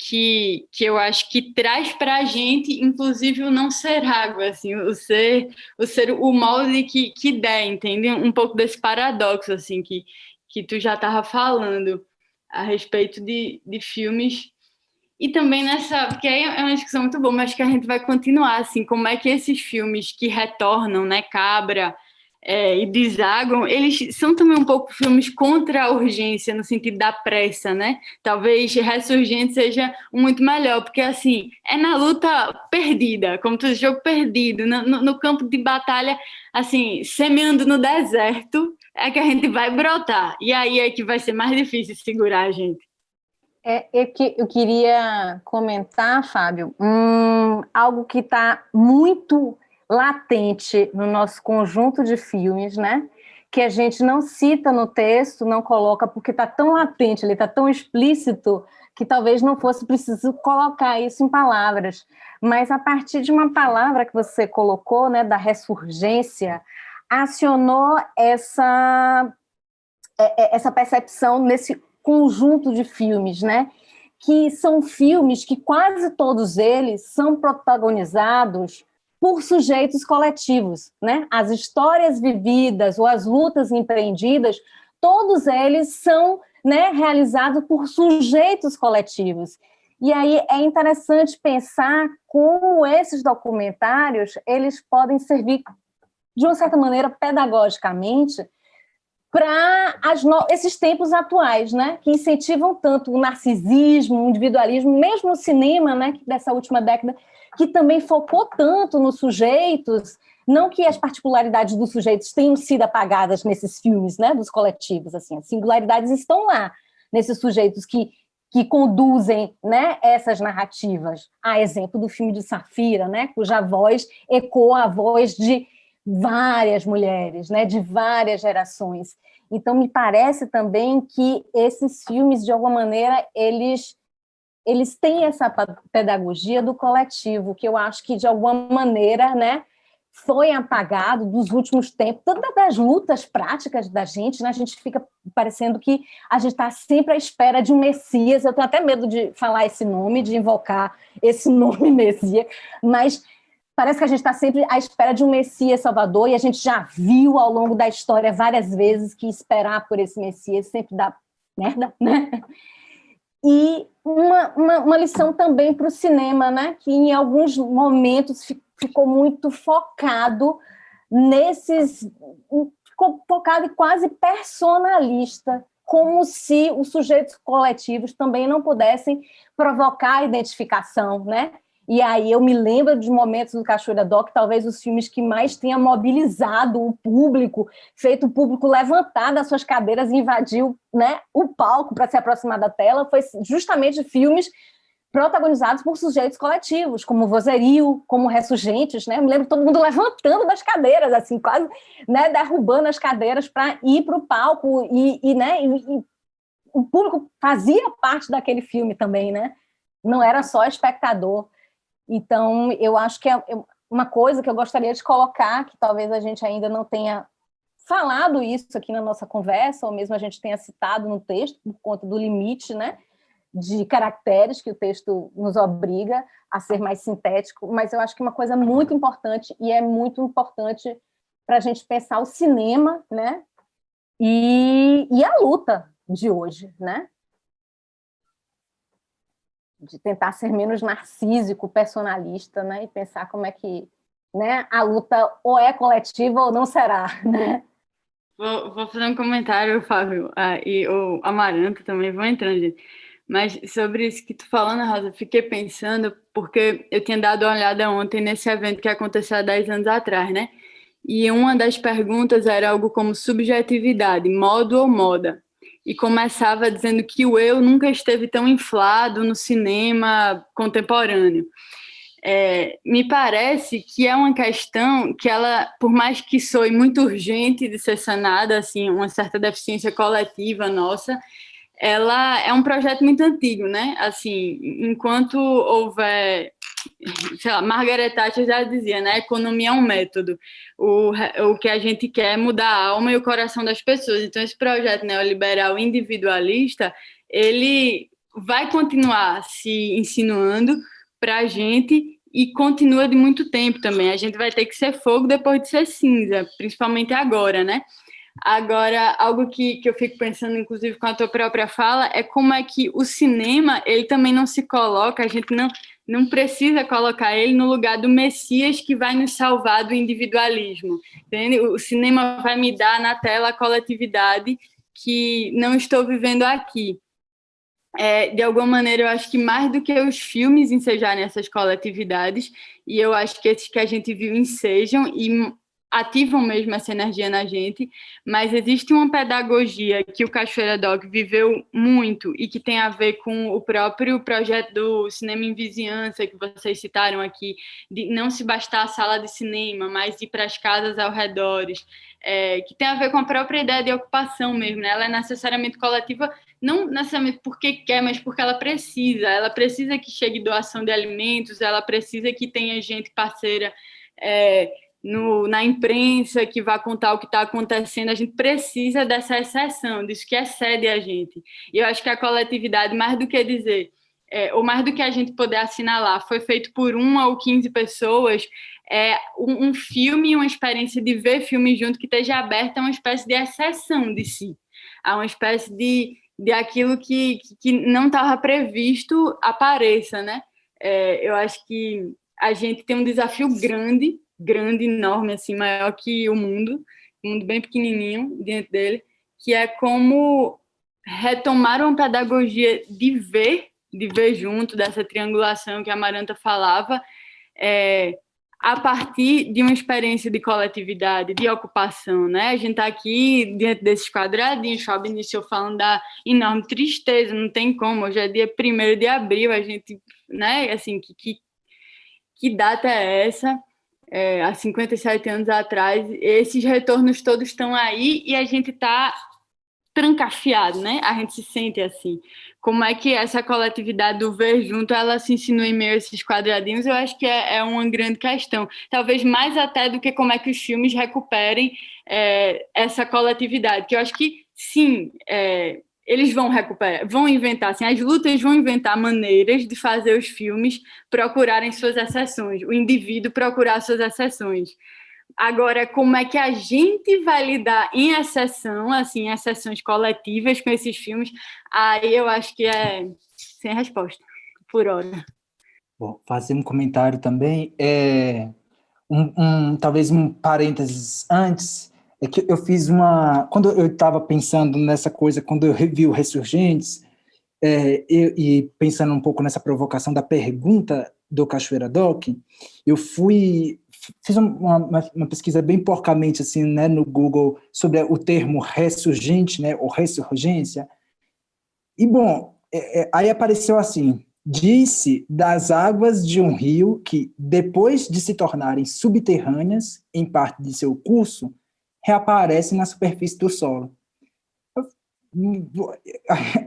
que eu acho que traz para a gente, inclusive, o não ser água, assim, o molde que der, entende? Um pouco desse paradoxo, assim, que tu já estava falando a respeito de filmes. E também porque aí é uma discussão muito boa, mas acho que a gente vai continuar, assim, como é que esses filmes que retornam, né, Cabra, e Desaguam, eles são também um pouco filmes contra a urgência, no sentido da pressa, né? Talvez Ressurgente seja muito melhor, porque, assim, é na luta perdida, como tu diz, jogo perdido, no campo de batalha, assim, semeando no deserto, é que a gente vai brotar, e aí é que vai ser mais difícil segurar a gente. Eu queria comentar, Fábio, algo que está muito latente no nosso conjunto de filmes, né? que a gente não cita no texto, não coloca, porque está tão latente, ele está tão explícito, que talvez não fosse preciso colocar isso em palavras. Mas a partir de uma palavra que você colocou, né, da ressurgência, acionou essa percepção nesse conjunto de filmes, né? Que são filmes que quase todos eles são protagonizados por sujeitos coletivos, né? As histórias vividas ou as lutas empreendidas, todos eles são, né, realizados por sujeitos coletivos. E aí é interessante pensar como esses documentários eles podem servir, de uma certa maneira, pedagogicamente, para esses tempos atuais, né, que incentivam tanto o narcisismo, o individualismo, mesmo o cinema, né, dessa última década, que também focou tanto nos sujeitos, não que as particularidades dos sujeitos tenham sido apagadas nesses filmes, né, dos coletivos, assim, as singularidades estão lá, nesses sujeitos que conduzem, né, essas narrativas. A exemplo do filme de Safira, né, cuja voz ecoa a voz de várias mulheres, né, de várias gerações. Então, me parece também que esses filmes, de alguma maneira, eles têm essa pedagogia do coletivo, que eu acho que, de alguma maneira, né, foi apagado dos últimos tempos, tanto das lutas práticas da gente, né, a gente fica parecendo que a gente está sempre à espera de um Messias. Eu tenho até medo de falar esse nome, de invocar esse nome Messias, mas parece que a gente está sempre à espera de um Messias Salvador, e a gente já viu ao longo da história várias vezes que esperar por esse Messias sempre dá merda, né? E uma lição também para o cinema, né? Que em alguns momentos ficou muito focado ficou focado e quase personalista, como se os sujeitos coletivos também não pudessem provocar identificação, né? E aí eu me lembro de momentos do Cachoeira Doc, talvez os filmes que mais tenham mobilizado o público, feito o público levantar das suas cadeiras e invadir, né, o palco para se aproximar da tela, foi justamente filmes protagonizados por sujeitos coletivos, como Vozerio, como Ressurgentes, né? Eu me lembro de todo mundo levantando das cadeiras, assim, quase, né, derrubando as cadeiras para ir para o palco, né, o público fazia parte daquele filme também, né? Não era só espectador. Então, eu acho que é uma coisa que eu gostaria de colocar, que talvez a gente ainda não tenha falado isso aqui na nossa conversa, ou mesmo a gente tenha citado no texto, por conta do limite, né, de caracteres que o texto nos obriga a ser mais sintético, mas eu acho que é uma coisa muito importante, e é muito importante para a gente pensar o cinema, né, e a luta de hoje, né? De tentar ser menos narcísico, personalista, né? E pensar como é que, né, a luta ou é coletiva ou não será, né? Vou fazer um comentário, Fábio, e o Amaranto também vão entrando, gente. Mas sobre isso que tu falando, Rosa, eu fiquei pensando, porque eu tinha dado uma olhada ontem nesse evento que aconteceu há 10 anos atrás, né? E uma das perguntas era algo como subjetividade, modo ou moda. E começava dizendo que o eu nunca esteve tão inflado no cinema contemporâneo. Me parece que é uma questão que ela, por mais que soe muito urgente de ser sanada, assim, uma certa deficiência coletiva nossa, ela é um projeto muito antigo, né? Assim, enquanto houver, sei lá, Margaret Thatcher já dizia, né? Economia é um método. O que a gente quer é mudar a alma e o coração das pessoas. Então, esse projeto neoliberal individualista, ele vai continuar se insinuando para a gente e continua de muito tempo também. A gente vai ter que ser fogo depois de ser cinza, principalmente agora, né? Agora, algo que eu fico pensando, inclusive, com a tua própria fala, é como é que o cinema, ele também não se coloca, a gente não precisa colocar ele no lugar do Messias que vai nos salvar do individualismo, entende? O cinema vai me dar na tela a coletividade que não estou vivendo aqui. De alguma maneira, eu acho que mais do que os filmes ensejarem essas coletividades, e eu acho que esses que a gente viu ensejam, e ativam mesmo essa energia na gente, mas existe uma pedagogia que o Cachoeira Doc viveu muito e que tem a ver com o próprio projeto do Cinema em Vizinhança, que vocês citaram aqui, de não se bastar a sala de cinema, mas ir para as casas ao redor, que tem a ver com a própria ideia de ocupação mesmo, né? Ela é necessariamente coletiva, não necessariamente porque quer, mas porque ela precisa que chegue doação de alimentos, ela precisa que tenha gente parceira na imprensa que vai contar o que está acontecendo. A gente precisa dessa exceção, disso que excede a gente. E eu acho que a coletividade, mais do que dizer, ou mais do que a gente poder assinalar, foi feito por 1 ou 15 pessoas, um filme, uma experiência de ver filme junto que esteja aberta a uma espécie de exceção de si, a uma espécie de aquilo que não estava previsto apareça, né? Eu acho que a gente tem um desafio grande, enorme, assim, maior que o mundo bem pequenininho diante dele, que é como retomar uma pedagogia de ver junto, dessa triangulação que a Amaranta falava, a partir de uma experiência de coletividade, de ocupação, né? A gente está aqui diante desses quadradinhos, o Fábio iniciou falando da enorme tristeza, não tem como, hoje é dia 1º de abril, a gente, né, assim, que data é essa? Há 57 anos atrás, esses retornos todos estão aí e a gente está trancafiado, né? A gente se sente assim. Como é que essa coletividade do ver junto, ela se insinua em meio a esses quadradinhos? Eu acho que é uma grande questão. Talvez mais até do que como é que os filmes recuperem essa coletividade, que eu acho que, sim, eles vão recuperar, vão inventar, assim, as lutas vão inventar maneiras de fazer os filmes procurarem suas exceções, o indivíduo procurar suas exceções. Agora, como é que a gente vai lidar em exceção, assim, em exceções coletivas com esses filmes? Aí eu acho que é sem resposta, por hora. Bom, fazer um comentário também, talvez um parênteses antes, é que eu fiz quando eu estava pensando nessa coisa, quando eu revi o Ressurgentes, e pensando um pouco nessa provocação da pergunta do Cachoeira Doc, eu fiz uma pesquisa bem porcamente, assim, né, no Google, sobre o termo ressurgente, né, ou ressurgência, e, bom, aí apareceu assim: disse das águas de um rio que, depois de se tornarem subterrâneas em parte de seu curso, reaparecem na superfície do solo.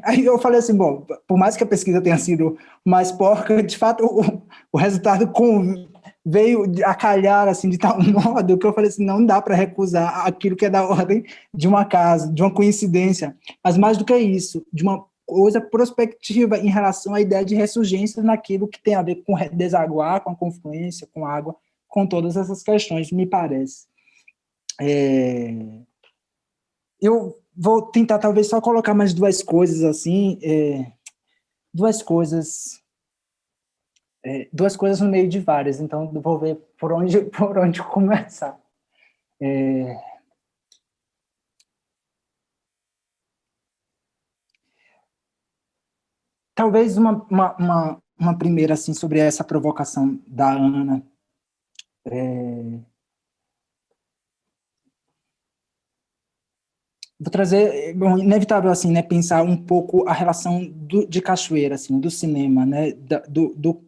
Aí eu falei assim, bom, por mais que a pesquisa tenha sido mais porca, de fato o resultado veio a calhar assim, de tal modo que eu falei assim, não dá para recusar aquilo que é da ordem de um acaso, de uma coincidência, mas mais do que isso, de uma coisa prospectiva em relação à ideia de ressurgência naquilo que tem a ver com desaguar, com a confluência, com a água, com todas essas questões, me parece. Eu vou tentar talvez só colocar mais duas coisas assim, duas coisas no meio de várias, então vou ver por onde começar. Talvez uma primeira assim sobre essa provocação da Ana. Vou trazer, bom, inevitável assim, né, pensar um pouco a relação de Cachoeira, assim, do cinema, né, do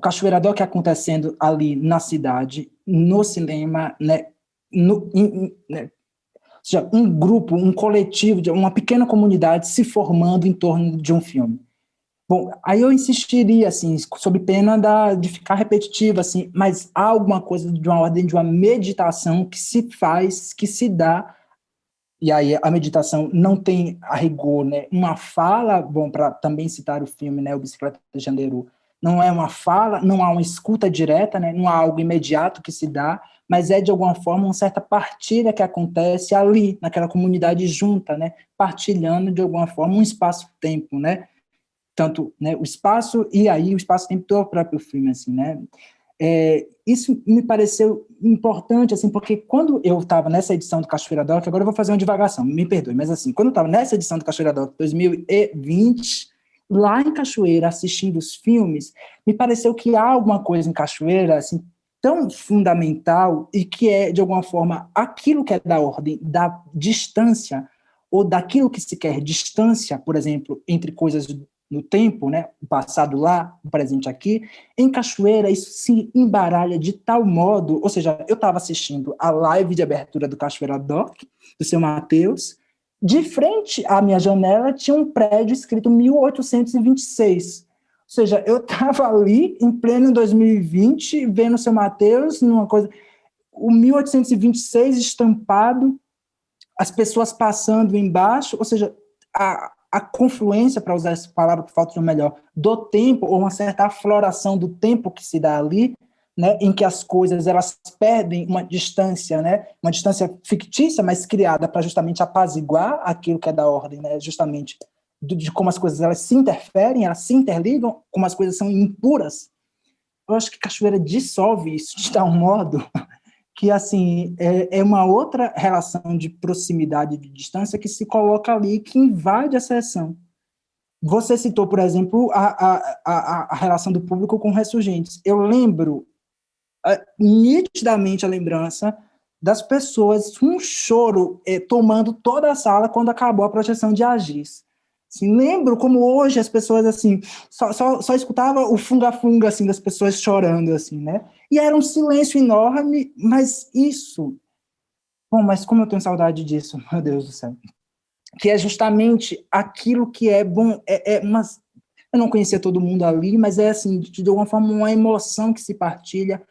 Cachoeira Doc acontecendo ali na cidade, no cinema, né, né, ou seja, um grupo, um coletivo, uma pequena comunidade se formando em torno de um filme. Bom, aí eu insistiria, assim, sob pena de ficar repetitivo, assim, mas há alguma coisa de uma ordem de uma meditação que se faz, que se dá. E aí a meditação não tem a rigor, né, uma fala, bom, para também citar o filme, né, o Bicicleta de Janderu, não é uma fala, não há uma escuta direta, né, não há algo imediato que se dá, mas é de alguma forma uma certa partilha que acontece ali, naquela comunidade junta, né, partilhando de alguma forma um espaço-tempo, né, tanto, né, o espaço e aí o espaço-tempo do próprio filme, assim, né. Isso me pareceu importante, assim, porque quando eu estava nessa edição do Cachoeira Doc, agora eu vou fazer uma divagação, me perdoe, mas assim, quando eu estava nessa edição do Cachoeira Doc 2020, lá em Cachoeira, assistindo os filmes, me pareceu que há alguma coisa em Cachoeira, assim, tão fundamental e que é, de alguma forma, aquilo que é da ordem da distância, ou daquilo que se quer distância, por exemplo, entre coisas no tempo, né, o passado lá, o presente aqui, em Cachoeira isso se embaralha de tal modo, ou seja, eu estava assistindo a live de abertura do Cachoeira Doc, do seu Matheus, de frente à minha janela tinha um prédio escrito 1826, ou seja, eu estava ali em pleno 2020, vendo o seu Matheus, numa coisa, o 1826 estampado, as pessoas passando embaixo, ou seja, a confluência, para usar essa palavra por falta de um melhor, do tempo, ou uma certa afloração do tempo que se dá ali, né, em que as coisas elas perdem uma distância, né, uma distância fictícia, mas criada para justamente apaziguar aquilo que é da ordem, né, justamente de como as coisas elas se interferem, elas se interligam, como as coisas são impuras. Eu acho que Cachoeira dissolve isso de tal modo que, assim, é uma outra relação de proximidade e de distância que se coloca ali, que invade a sessão. Você citou, por exemplo, a relação do público com Ressurgentes. Eu lembro nitidamente a lembrança das pessoas, um choro tomando toda a sala quando acabou a projeção de Agis. Assim, lembro como hoje as pessoas assim só escutava o funga-funga assim, das pessoas chorando, assim, né? E era um silêncio enorme, mas isso... Bom, mas como eu tenho saudade disso, meu Deus do céu. Que é justamente aquilo que é bom, eu não conhecia todo mundo ali, mas é assim, de alguma forma, uma emoção que se partilha.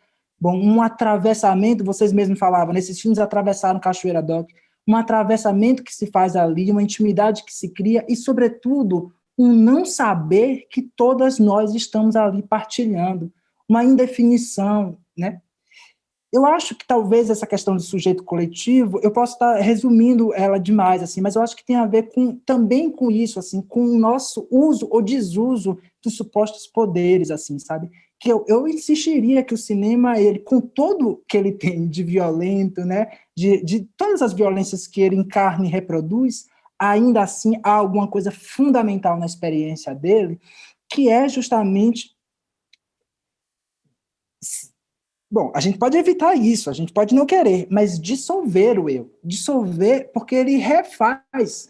Bom, um atravessamento, vocês mesmos falavam, nesses filmes atravessaram Cachoeira Doc, um atravessamento que se faz ali, uma intimidade que se cria, e, sobretudo, um não saber que todas nós estamos ali partilhando, uma indefinição, né? Eu acho que talvez essa questão do sujeito coletivo, eu posso estar resumindo ela demais, assim, mas eu acho que tem a ver também com isso, assim, com o nosso uso ou desuso dos supostos poderes, assim, sabe? Que eu insistiria que o cinema, ele, com todo que ele tem de violento, né, de todas as violências que ele encarna e reproduz, ainda assim há alguma coisa fundamental na experiência dele, que é justamente... Bom, a gente pode evitar isso, a gente pode não querer, mas dissolver o eu. Dissolver porque ele refaz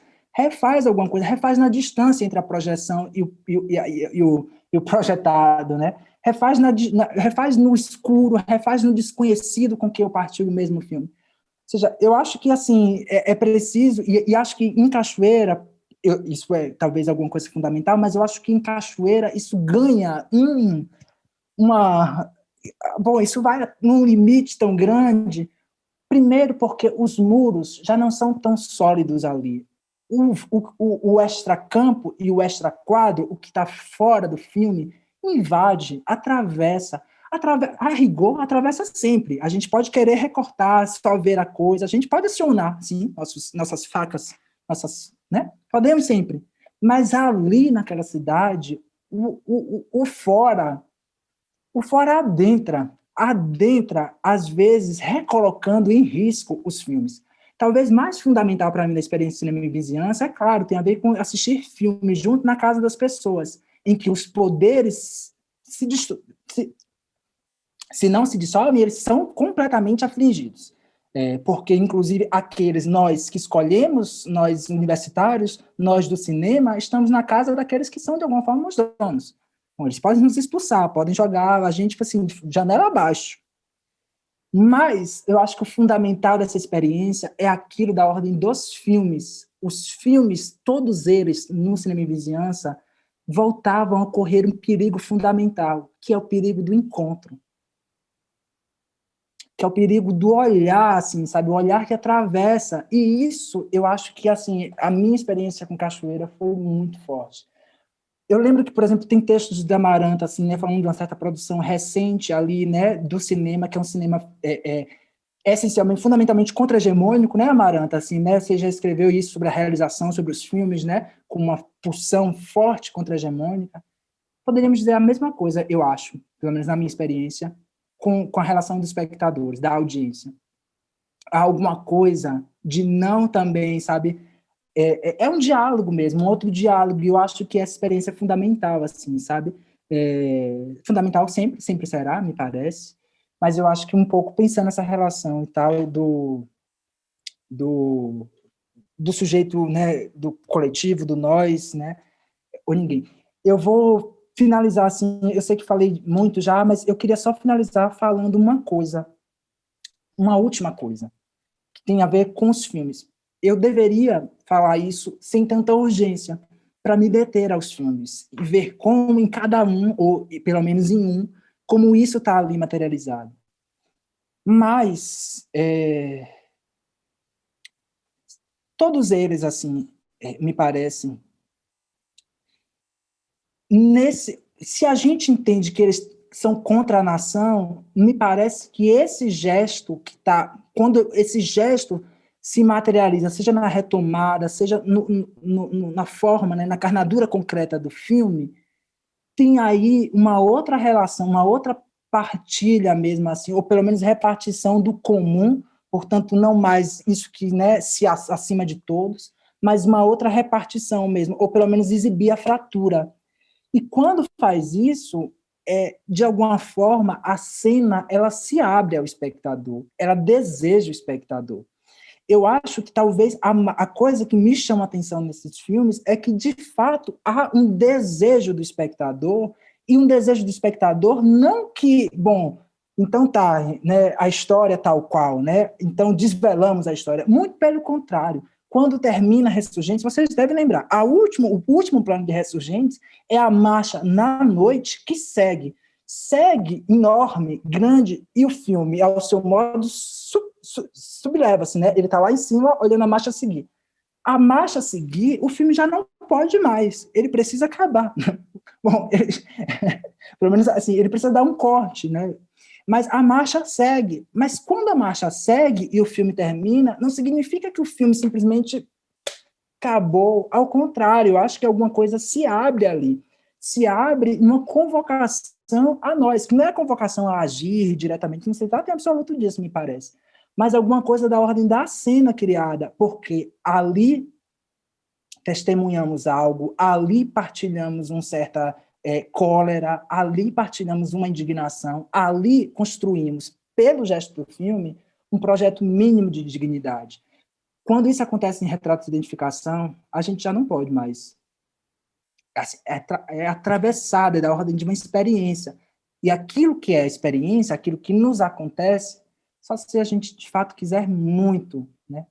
alguma coisa, refaz na distância entre a projeção e o projetado, né? Refaz no escuro, refaz no desconhecido com que eu partilho o mesmo filme. Ou seja, eu acho que assim é preciso, e acho que em Cachoeira, isso é talvez alguma coisa fundamental, mas eu acho que em Cachoeira isso ganha uma... Bom, isso vai num limite tão grande, primeiro porque os muros já não são tão sólidos ali. O extracampo e o extraquadro, o que está fora do filme, invade, a rigor, atravessa sempre. A gente pode querer recortar, só ver a coisa, a gente pode acionar, sim, nossas facas, né? Podemos sempre. Mas ali naquela cidade, o fora adentra, às vezes, recolocando em risco os filmes. Talvez mais fundamental para mim na experiência de cinema e vizinhança, é claro, tem a ver com assistir filmes junto na casa das pessoas, em que os poderes se não se dissolvem, eles são completamente afligidos. Porque, inclusive, nós que escolhemos, nós universitários, nós do cinema, estamos na casa daqueles que são, de alguma forma, os donos. Bom, eles podem nos expulsar, podem jogar a gente, tipo assim, janela abaixo. Mas eu acho que o fundamental dessa experiência é aquilo da ordem dos filmes. Os filmes, todos eles, no cinema e vizinhança, voltavam a correr um perigo fundamental, que é o perigo do encontro. Que é o perigo do olhar, assim, sabe? O olhar que atravessa. E isso, eu acho que, assim, a minha experiência com Cachoeira foi muito forte. Eu lembro que, por exemplo, tem textos da Amaranta, assim, né, falando de uma certa produção recente ali, né, do cinema, que é um cinema essencialmente, fundamentalmente contra-hegemônico, né, Amaranta, assim, né, você já escreveu isso sobre a realização, sobre os filmes, né, com uma pulsão forte contra-hegemônica. Poderíamos dizer a mesma coisa, eu acho, pelo menos na minha experiência, com a relação dos espectadores, da audiência. Há alguma coisa de não também, sabe... É um diálogo mesmo, um outro diálogo, e eu acho que essa experiência é fundamental, assim, sabe? Fundamental sempre será, me parece, mas eu acho que um pouco pensando nessa relação e tal do sujeito, né, do coletivo, do nós, né, ou ninguém. Eu vou finalizar assim, eu sei que falei muito já, mas eu queria só finalizar falando uma coisa, uma última coisa, que tem a ver com os filmes. Eu deveria falar isso sem tanta urgência, para me deter aos filmes e ver como em cada um, ou pelo menos em um, como isso está ali materializado. Mas todos eles, assim, me parecem, se a gente entende que eles são contra a nação, me parece que esse gesto quando esse gesto se materializa, seja na retomada, seja na forma, né, na carnadura concreta do filme, tem aí uma outra relação, uma outra partilha mesmo, assim, ou pelo menos repartição do comum, portanto, não mais isso que, né, se acima de todos, mas uma outra repartição mesmo, ou pelo menos exibir a fratura. E quando faz isso, de alguma forma, a cena ela se abre ao espectador, ela deseja o espectador. Eu acho que talvez a coisa que me chama a atenção nesses filmes é que, de fato, há um desejo do espectador, e um desejo do espectador não que, bom, então tá, né, a história tal qual, né, então desvelamos a história. Muito pelo contrário. Quando termina Ressurgentes, vocês devem lembrar, o último plano de Ressurgentes é a marcha na noite que segue enorme, grande, e o filme, ao seu modo, subleva-se, né? Ele está lá em cima, olhando a marcha a seguir. A marcha a seguir, o filme já não pode mais, ele precisa acabar. Bom, pelo menos assim, ele precisa dar um corte, né? Mas a marcha segue. Mas quando a marcha segue e o filme termina, não significa que o filme simplesmente acabou. Ao contrário, eu acho que alguma coisa se abre ali. Se abre uma convocação a nós, que não é a convocação a agir diretamente, não se trata em absoluto disso, me parece, mas alguma coisa da ordem da cena criada, porque ali testemunhamos algo, ali partilhamos uma certa cólera, ali partilhamos uma indignação, ali construímos, pelo gesto do filme, um projeto mínimo de dignidade. Quando isso acontece em retratos de identificação, a gente já não pode mais. Assim, é atravessada, é da ordem de uma experiência. E aquilo que é experiência, aquilo que nos acontece, só se a gente, de fato, quiser muito, né,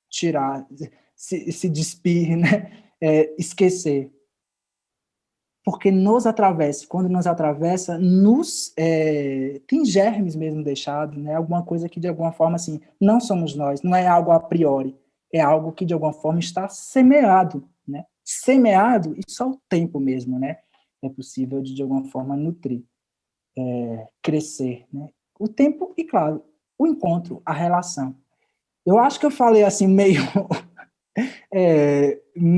tirar, se despir, né, esquecer. Porque nos atravessa, quando nos atravessa, tem germes mesmo deixados, né, alguma coisa que, de alguma forma, assim, não somos nós, não é algo a priori, é algo que, de alguma forma, está semeado, né? Semeado, e só o tempo mesmo, né? É possível, de alguma forma, nutrir, crescer, né? O tempo e, claro, o encontro, a relação. Eu acho que eu falei assim, meio...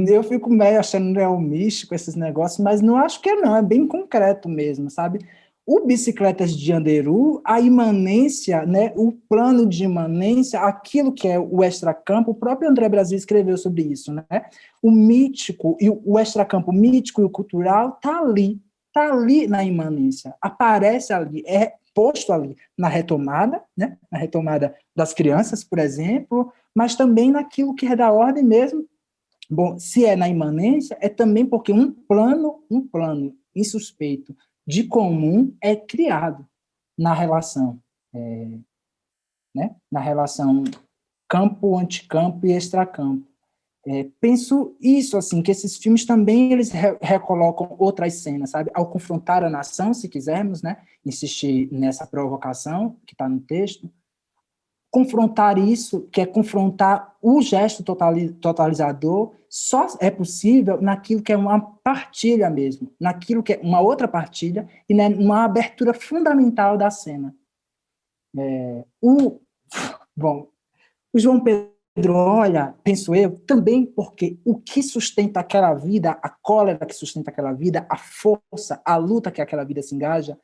eu fico meio achando místico esses negócios, mas não acho que não, é bem concreto mesmo, sabe? O Bicicletas de Anderu, a imanência, né, o plano de imanência, aquilo que é o extracampo, o próprio André Brasil escreveu sobre isso, né? O mítico, e o extracampo mítico e o cultural está ali na imanência, aparece ali, é posto ali na retomada, né? Na retomada das crianças, por exemplo, mas também naquilo que é da ordem mesmo. Bom, se é na imanência, é também porque um plano insuspeito de comum é criado na relação, né? Na relação campo, anticampo e extracampo. Penso isso, assim, que esses filmes também eles recolocam outras cenas, sabe? Ao confrontar a nação, se quisermos, né? Insistir nessa provocação que está no texto, confrontar isso, que é confrontar o gesto totalizador, só é possível naquilo que é uma partilha mesmo, naquilo que é uma outra partilha e uma abertura fundamental da cena. Bom, o João Pedro olha, penso eu, também porque o que sustenta aquela vida, a cólera que sustenta aquela vida, a força, a luta que aquela vida se engaja,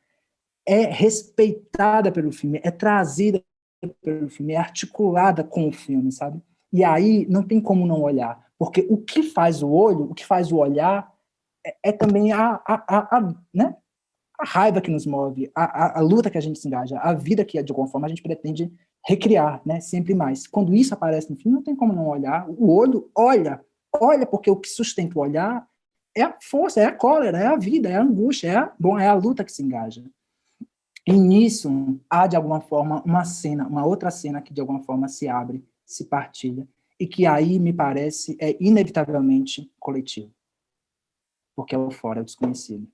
é respeitada pelo filme, é trazida pelo filme, é articulada com o filme, sabe? E aí não tem como não olhar, porque o que faz o olho, o que faz o olhar, também né? a raiva que nos move, a luta que a gente se engaja, a vida que, de alguma forma, a gente pretende recriar, né, sempre mais. Quando isso aparece no filme, não tem como não olhar. O olho olha, porque o que sustenta o olhar é a força, é a cólera, é a vida, é a angústia, é a luta que se engaja. E nisso, há, de alguma forma, uma outra cena que, de alguma forma, se abre, se partilha, e que aí, me parece, é inevitavelmente coletivo, porque é o fora, é o desconhecido.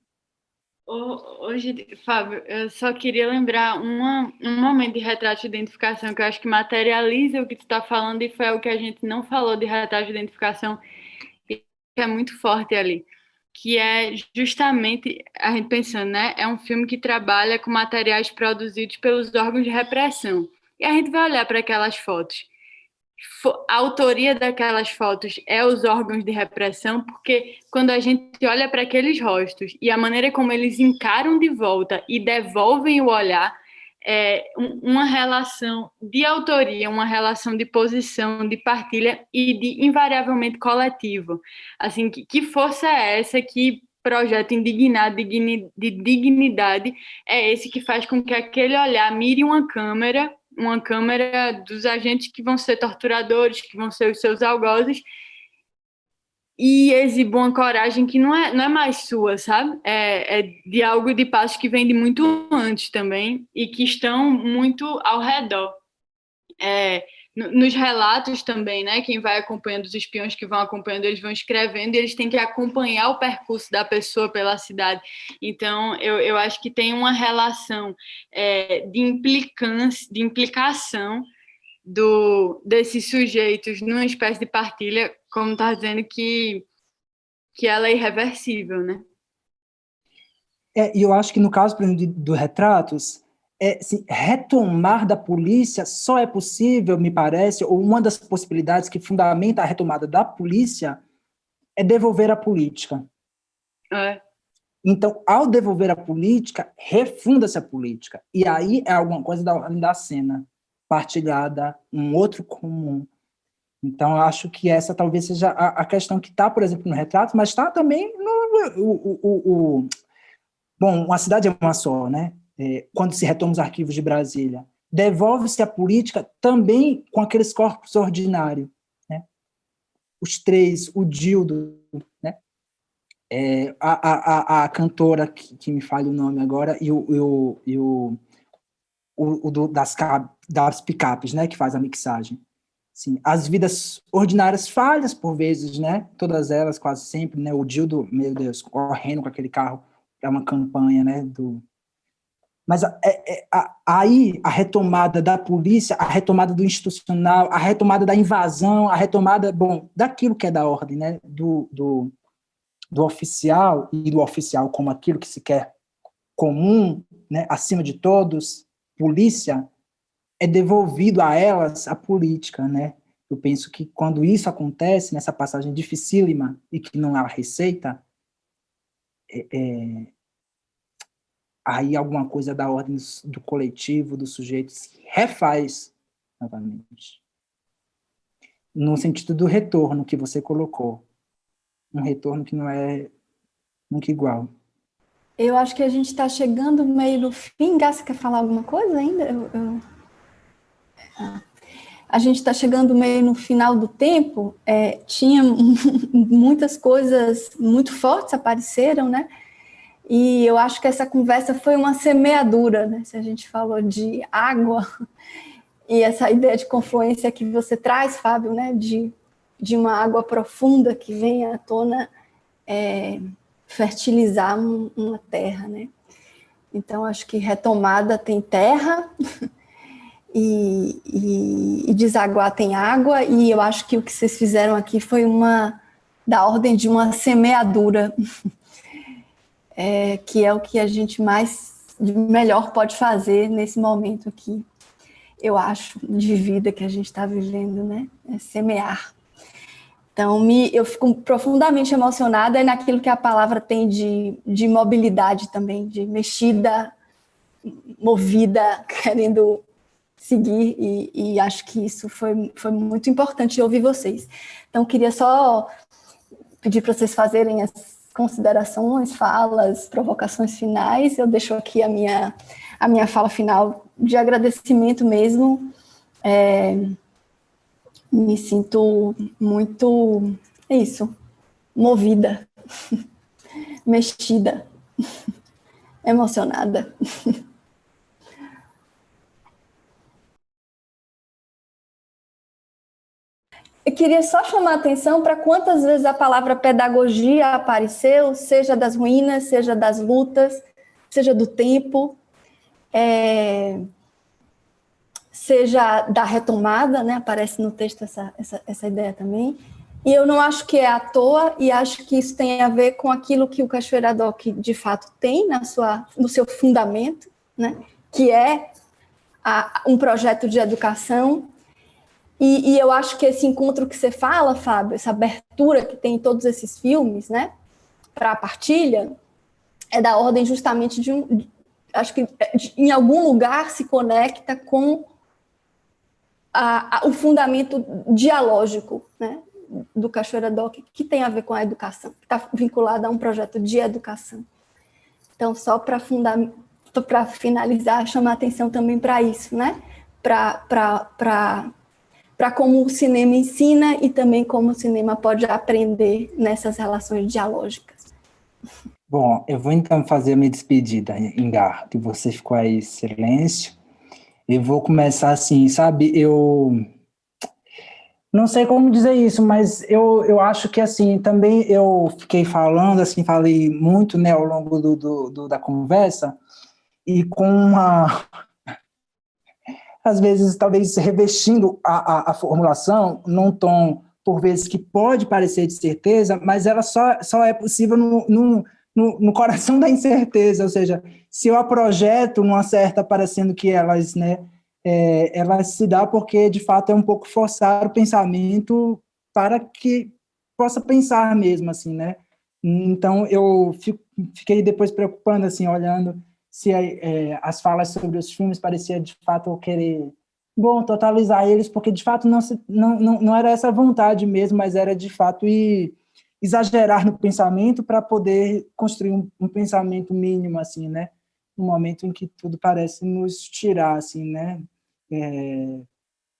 Hoje, Fábio, eu só queria lembrar um momento de retrato de identificação que eu acho que materializa o que tu está falando, e foi o que a gente não falou de retrato de identificação, que é muito forte ali, que é justamente, a gente pensando, né, é um filme que trabalha com materiais produzidos pelos órgãos de repressão. E a gente vai olhar para aquelas fotos. A autoria daquelas fotos é os órgãos de repressão, porque quando a gente olha para aqueles rostos e a maneira como eles encaram de volta e devolvem o olhar, é uma relação de autoria, uma relação de posição, de partilha e de invariavelmente coletivo. Assim, que força é essa, que projeto indignado de dignidade é esse que faz com que aquele olhar mire uma câmera dos agentes que vão ser torturadores, que vão ser os seus algozes, e exibe uma coragem que não é mais sua, sabe? É de algo de passos que vem de muito antes também e que estão muito ao redor. Nos relatos também, né? Quem vai acompanhando, os espiões que vão acompanhando, eles vão escrevendo e eles têm que acompanhar o percurso da pessoa pela cidade. Então, eu acho que tem uma relação de implicância, de implicação desses sujeitos numa espécie de partilha, como está dizendo, que ela é irreversível, né? E eu acho que no caso, por exemplo, do Retratos, assim, retomar da polícia só é possível, me parece, ou uma das possibilidades que fundamenta a retomada da polícia é devolver a política. Então, ao devolver a política, refunda-se a política. E aí é alguma coisa da cena partilhada, um outro comum. Então, eu acho que essa talvez seja a questão que está, por exemplo, no Retrato, mas está também no... Bom, uma cidade é uma só, né? Quando se retoma os arquivos de Brasília. Devolve-se a política também com aqueles corpos ordinários, né? Os três, o Dildo, né? A cantora, que me falha o nome agora, e das picapes, né? Que faz a mixagem. Sim, as vidas ordinárias falhas, por vezes, né? Todas elas, quase sempre, né? O Dildo, meu Deus, correndo com aquele carro para uma campanha, né? Mas aí a retomada da polícia, a retomada do institucional, a retomada da invasão, a retomada, daquilo que é da ordem, né? Do oficial, e do oficial como aquilo que se quer comum, né? Acima de todos, polícia, é devolvido a elas a política, né? Eu penso que quando isso acontece, nessa passagem dificílima e que não há receita, aí alguma coisa da ordem do coletivo, do sujeito, se refaz novamente. No sentido do retorno que você colocou. Um retorno que não é nunca igual. Eu acho que a gente está chegando meio no fim. Gá, você quer falar alguma coisa ainda? A gente está chegando meio no final do tempo. Tinha muitas coisas muito fortes apareceram, né? E eu acho que essa conversa foi uma semeadura, né? Se a gente falou de água e essa ideia de confluência que você traz, Fábio, né? De uma água profunda que vem à tona fertilizar uma terra, né? Então, acho que retomada tem terra e desaguar tem água, e eu acho que o que vocês fizeram aqui foi da ordem de uma semeadura, que é o que a gente de melhor pode fazer nesse momento aqui, eu acho, de vida que a gente está vivendo, né? É semear. Então, eu fico profundamente emocionada naquilo que a palavra tem de mobilidade também, de mexida, movida, querendo seguir, e acho que isso foi muito importante ouvir vocês. Então, queria só pedir para vocês fazerem considerações, falas, provocações finais. Eu deixo aqui a minha fala final de agradecimento mesmo. Me sinto muito, movida, mexida, emocionada. Eu queria só chamar a atenção para quantas vezes a palavra pedagogia apareceu, seja das ruínas, seja das lutas, seja do tempo, seja da retomada, né? Aparece no texto essa ideia também. E eu não acho que é à toa, e acho que isso tem a ver com aquilo que o Cachoeira Doc, de fato, tem no seu fundamento, né? Que é um projeto de educação. E eu acho que esse encontro que você fala, Fábio, essa abertura que tem em todos esses filmes, né, para a partilha, é da ordem justamente acho que em algum lugar se conecta com o fundamento dialógico, né, do Cachoeira Doc, que tem a ver com a educação, que está vinculado a um projeto de educação. Então, só para finalizar, chamar a atenção também para isso, né, para como o cinema ensina e também como o cinema pode aprender nessas relações dialógicas. Bom, eu vou então fazer a minha despedida, Ingá, que você ficou aí em silêncio. Eu vou começar assim, sabe, eu não sei como dizer isso, mas eu acho que assim, também eu fiquei falando, assim, falei muito, né, ao longo da conversa, e com às vezes, talvez revestindo a formulação num tom, por vezes, que pode parecer de certeza, mas ela só é possível no coração da incerteza, ou seja, se eu a projeto numa certa, parecendo que elas, né, ela se dá porque, de fato, é um pouco forçar o pensamento para que possa pensar mesmo, assim, né? Então, eu fiquei depois preocupando, assim, olhando se as falas sobre os filmes parecia, de fato, eu querer, bom, totalizar eles, porque, de fato, não era essa vontade mesmo, mas era, de fato, exagerar no pensamento para poder construir um pensamento mínimo, assim, né? No momento em que tudo parece nos tirar, assim, né?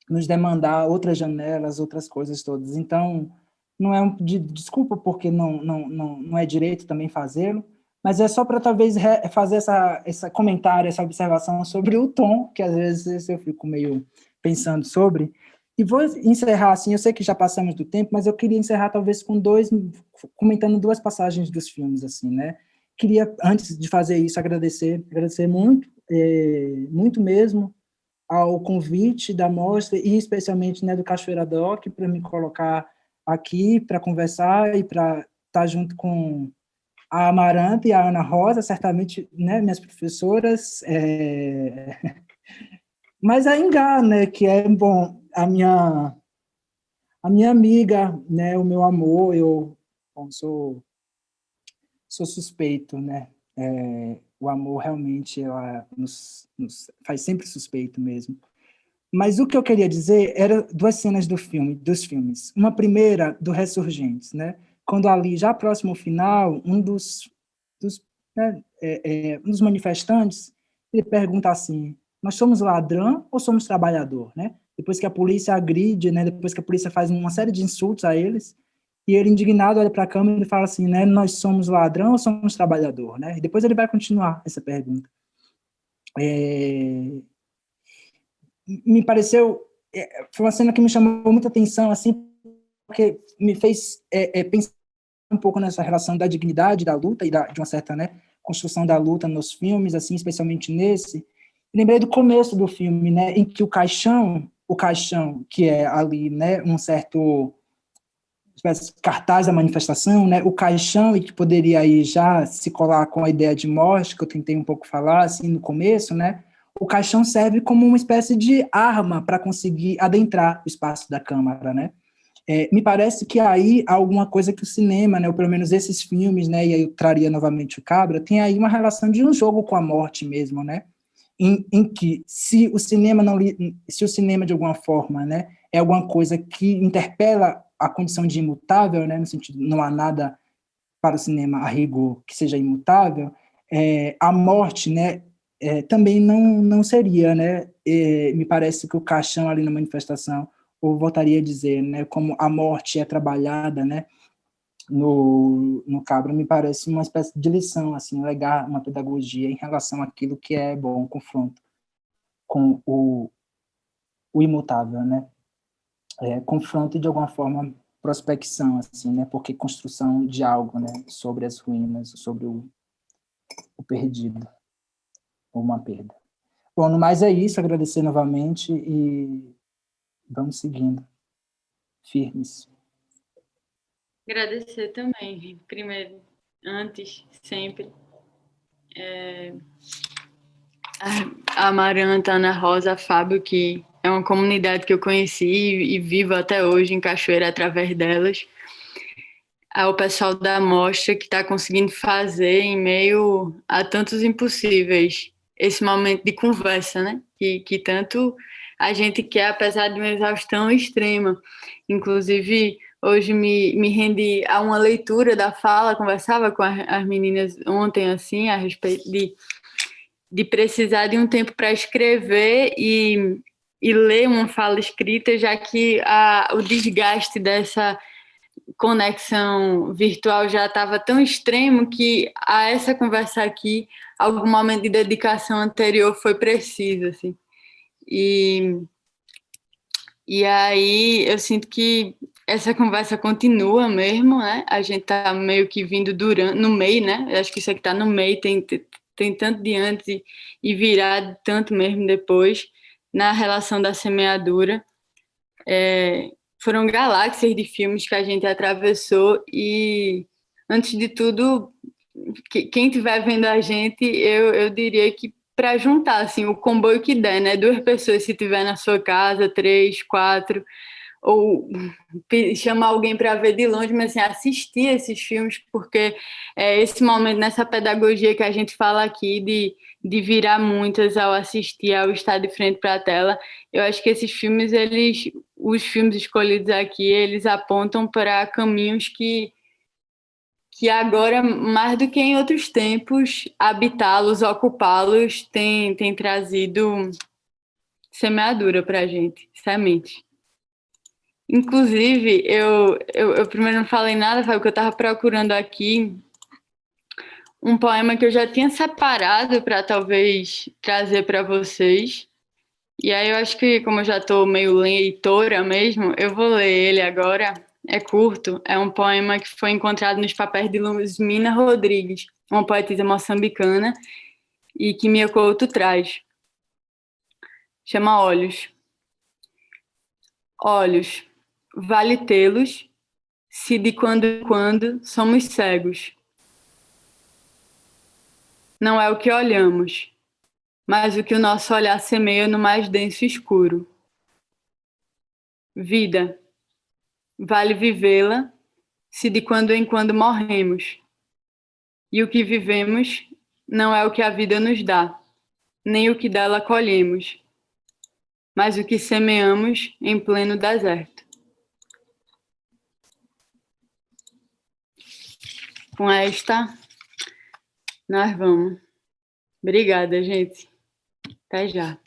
Nos demandar outras janelas, outras coisas todas. Então, não é desculpa porque não é direito também fazê-lo, mas é só para talvez fazer essa comentário, essa observação sobre o tom, que às vezes eu fico meio pensando sobre. E vou encerrar assim, eu sei que já passamos do tempo, mas eu queria encerrar talvez comentando duas passagens dos filmes, assim, né? Queria, antes de fazer isso, agradecer muito, muito mesmo, ao convite da mostra e especialmente, né, do Cachoeira Doc para me colocar aqui para conversar e para estar junto com a Amaranta e a Ana Rosa, certamente, né, minhas professoras, mas a Ingá, né, que é, bom, a minha amiga, né, o meu amor, bom, sou suspeito, né, o amor realmente nos faz sempre suspeito mesmo. Mas o que eu queria dizer era duas cenas dos filmes. Uma primeira, do Ressurgentes, né? Quando ali, já próximo ao final, um dos manifestantes, ele pergunta assim, nós somos ladrão ou somos trabalhador, né? Depois que a polícia agride, né? Depois que a polícia faz uma série de insultos a eles, e ele, indignado, olha para a câmera e fala assim, né? Nós somos ladrão ou somos trabalhador, né? E depois ele vai continuar essa pergunta. Me pareceu, foi uma cena que me chamou muita atenção, assim, porque me fez pensar um pouco nessa relação da dignidade, da luta e de uma certa, né, construção da luta nos filmes, assim, especialmente nesse. Lembrei do começo do filme, né, em que o caixão, que é ali, né, um certo cartaz da manifestação, né, o caixão, e que poderia aí já se colar com a ideia de morte, que eu tentei um pouco falar, assim, no começo, né, o caixão serve como uma espécie de arma para conseguir adentrar o espaço da Câmara, né? Me parece que aí há alguma coisa que o cinema, né, ou pelo menos esses filmes, né, e aí eu traria novamente o Cabra, tem aí uma relação de um jogo com a morte mesmo, né? Em que se o cinema de alguma forma, né, é alguma coisa que interpela a condição de imutável, né, no sentido não há nada para o cinema a rigor que seja imutável, a morte, né, também não seria, né? Me parece que o caixão ali na manifestação, ou voltaria a dizer, né, como a morte é trabalhada, né, no Cabra, me parece uma espécie de lição, assim, legal, uma pedagogia em relação àquilo que é bom, confronto com o imutável, né? Confronto e, de alguma forma, prospecção, assim, né? Porque construção de algo, né? Sobre as ruínas, sobre o perdido, ou uma perda. Bom, no mais é isso, agradecer novamente e vamos seguindo, firmes. Agradecer também, primeiro, antes, sempre. A Amaranta, Ana Rosa, a Fábio, que é uma comunidade que eu conheci e vivo até hoje em Cachoeira através delas. Ao pessoal da Mostra que está conseguindo fazer em meio a tantos impossíveis esse momento de conversa, né? Que tanto a gente quer, apesar de uma exaustão extrema. Inclusive, hoje me rendi a uma leitura da fala, conversava com as meninas ontem, assim, a respeito de precisar de um tempo para escrever e ler uma fala escrita, já que o desgaste dessa conexão virtual já estava tão extremo que a essa conversa aqui, algum momento de dedicação anterior foi preciso, assim. E aí eu sinto que essa conversa continua mesmo, né? A gente tá meio que vindo no meio, né? Eu acho que isso aqui tá no meio, tem tanto de antes e virado tanto mesmo depois na relação da semeadura. Foram galáxias de filmes que a gente atravessou e, antes de tudo, quem estiver vendo a gente, eu diria que para juntar assim, o comboio que der, né? 2 pessoas se tiver na sua casa, 3, 4, ou chamar alguém para ver de longe, mas assim, assistir esses filmes, porque esse momento, nessa pedagogia que a gente fala aqui de virar muitas ao assistir, ao estar de frente para a tela, eu acho que esses filmes, os filmes escolhidos aqui, eles apontam para caminhos que agora, mais do que em outros tempos, habitá-los, ocupá-los, tem trazido semeadura para a gente, semente. Inclusive, eu primeiro não falei nada, foi o que eu estava procurando aqui, um poema que eu já tinha separado para talvez trazer para vocês. E aí eu acho que, como eu já estou meio leitora mesmo, eu vou ler ele agora. É curto, é um poema que foi encontrado nos papéis de Luzmina Rodrigues, uma poetisa moçambicana, e que Mia Couto traz. Chama Olhos. Olhos, vale tê-los, se de quando em quando somos cegos. Não é o que olhamos, mas o que o nosso olhar semeia no mais denso escuro. Vida, vale vivê-la, se de quando em quando morremos. E o que vivemos não é o que a vida nos dá, nem o que dela colhemos, mas o que semeamos em pleno deserto. Com esta, nós vamos. Obrigada, gente. Até já.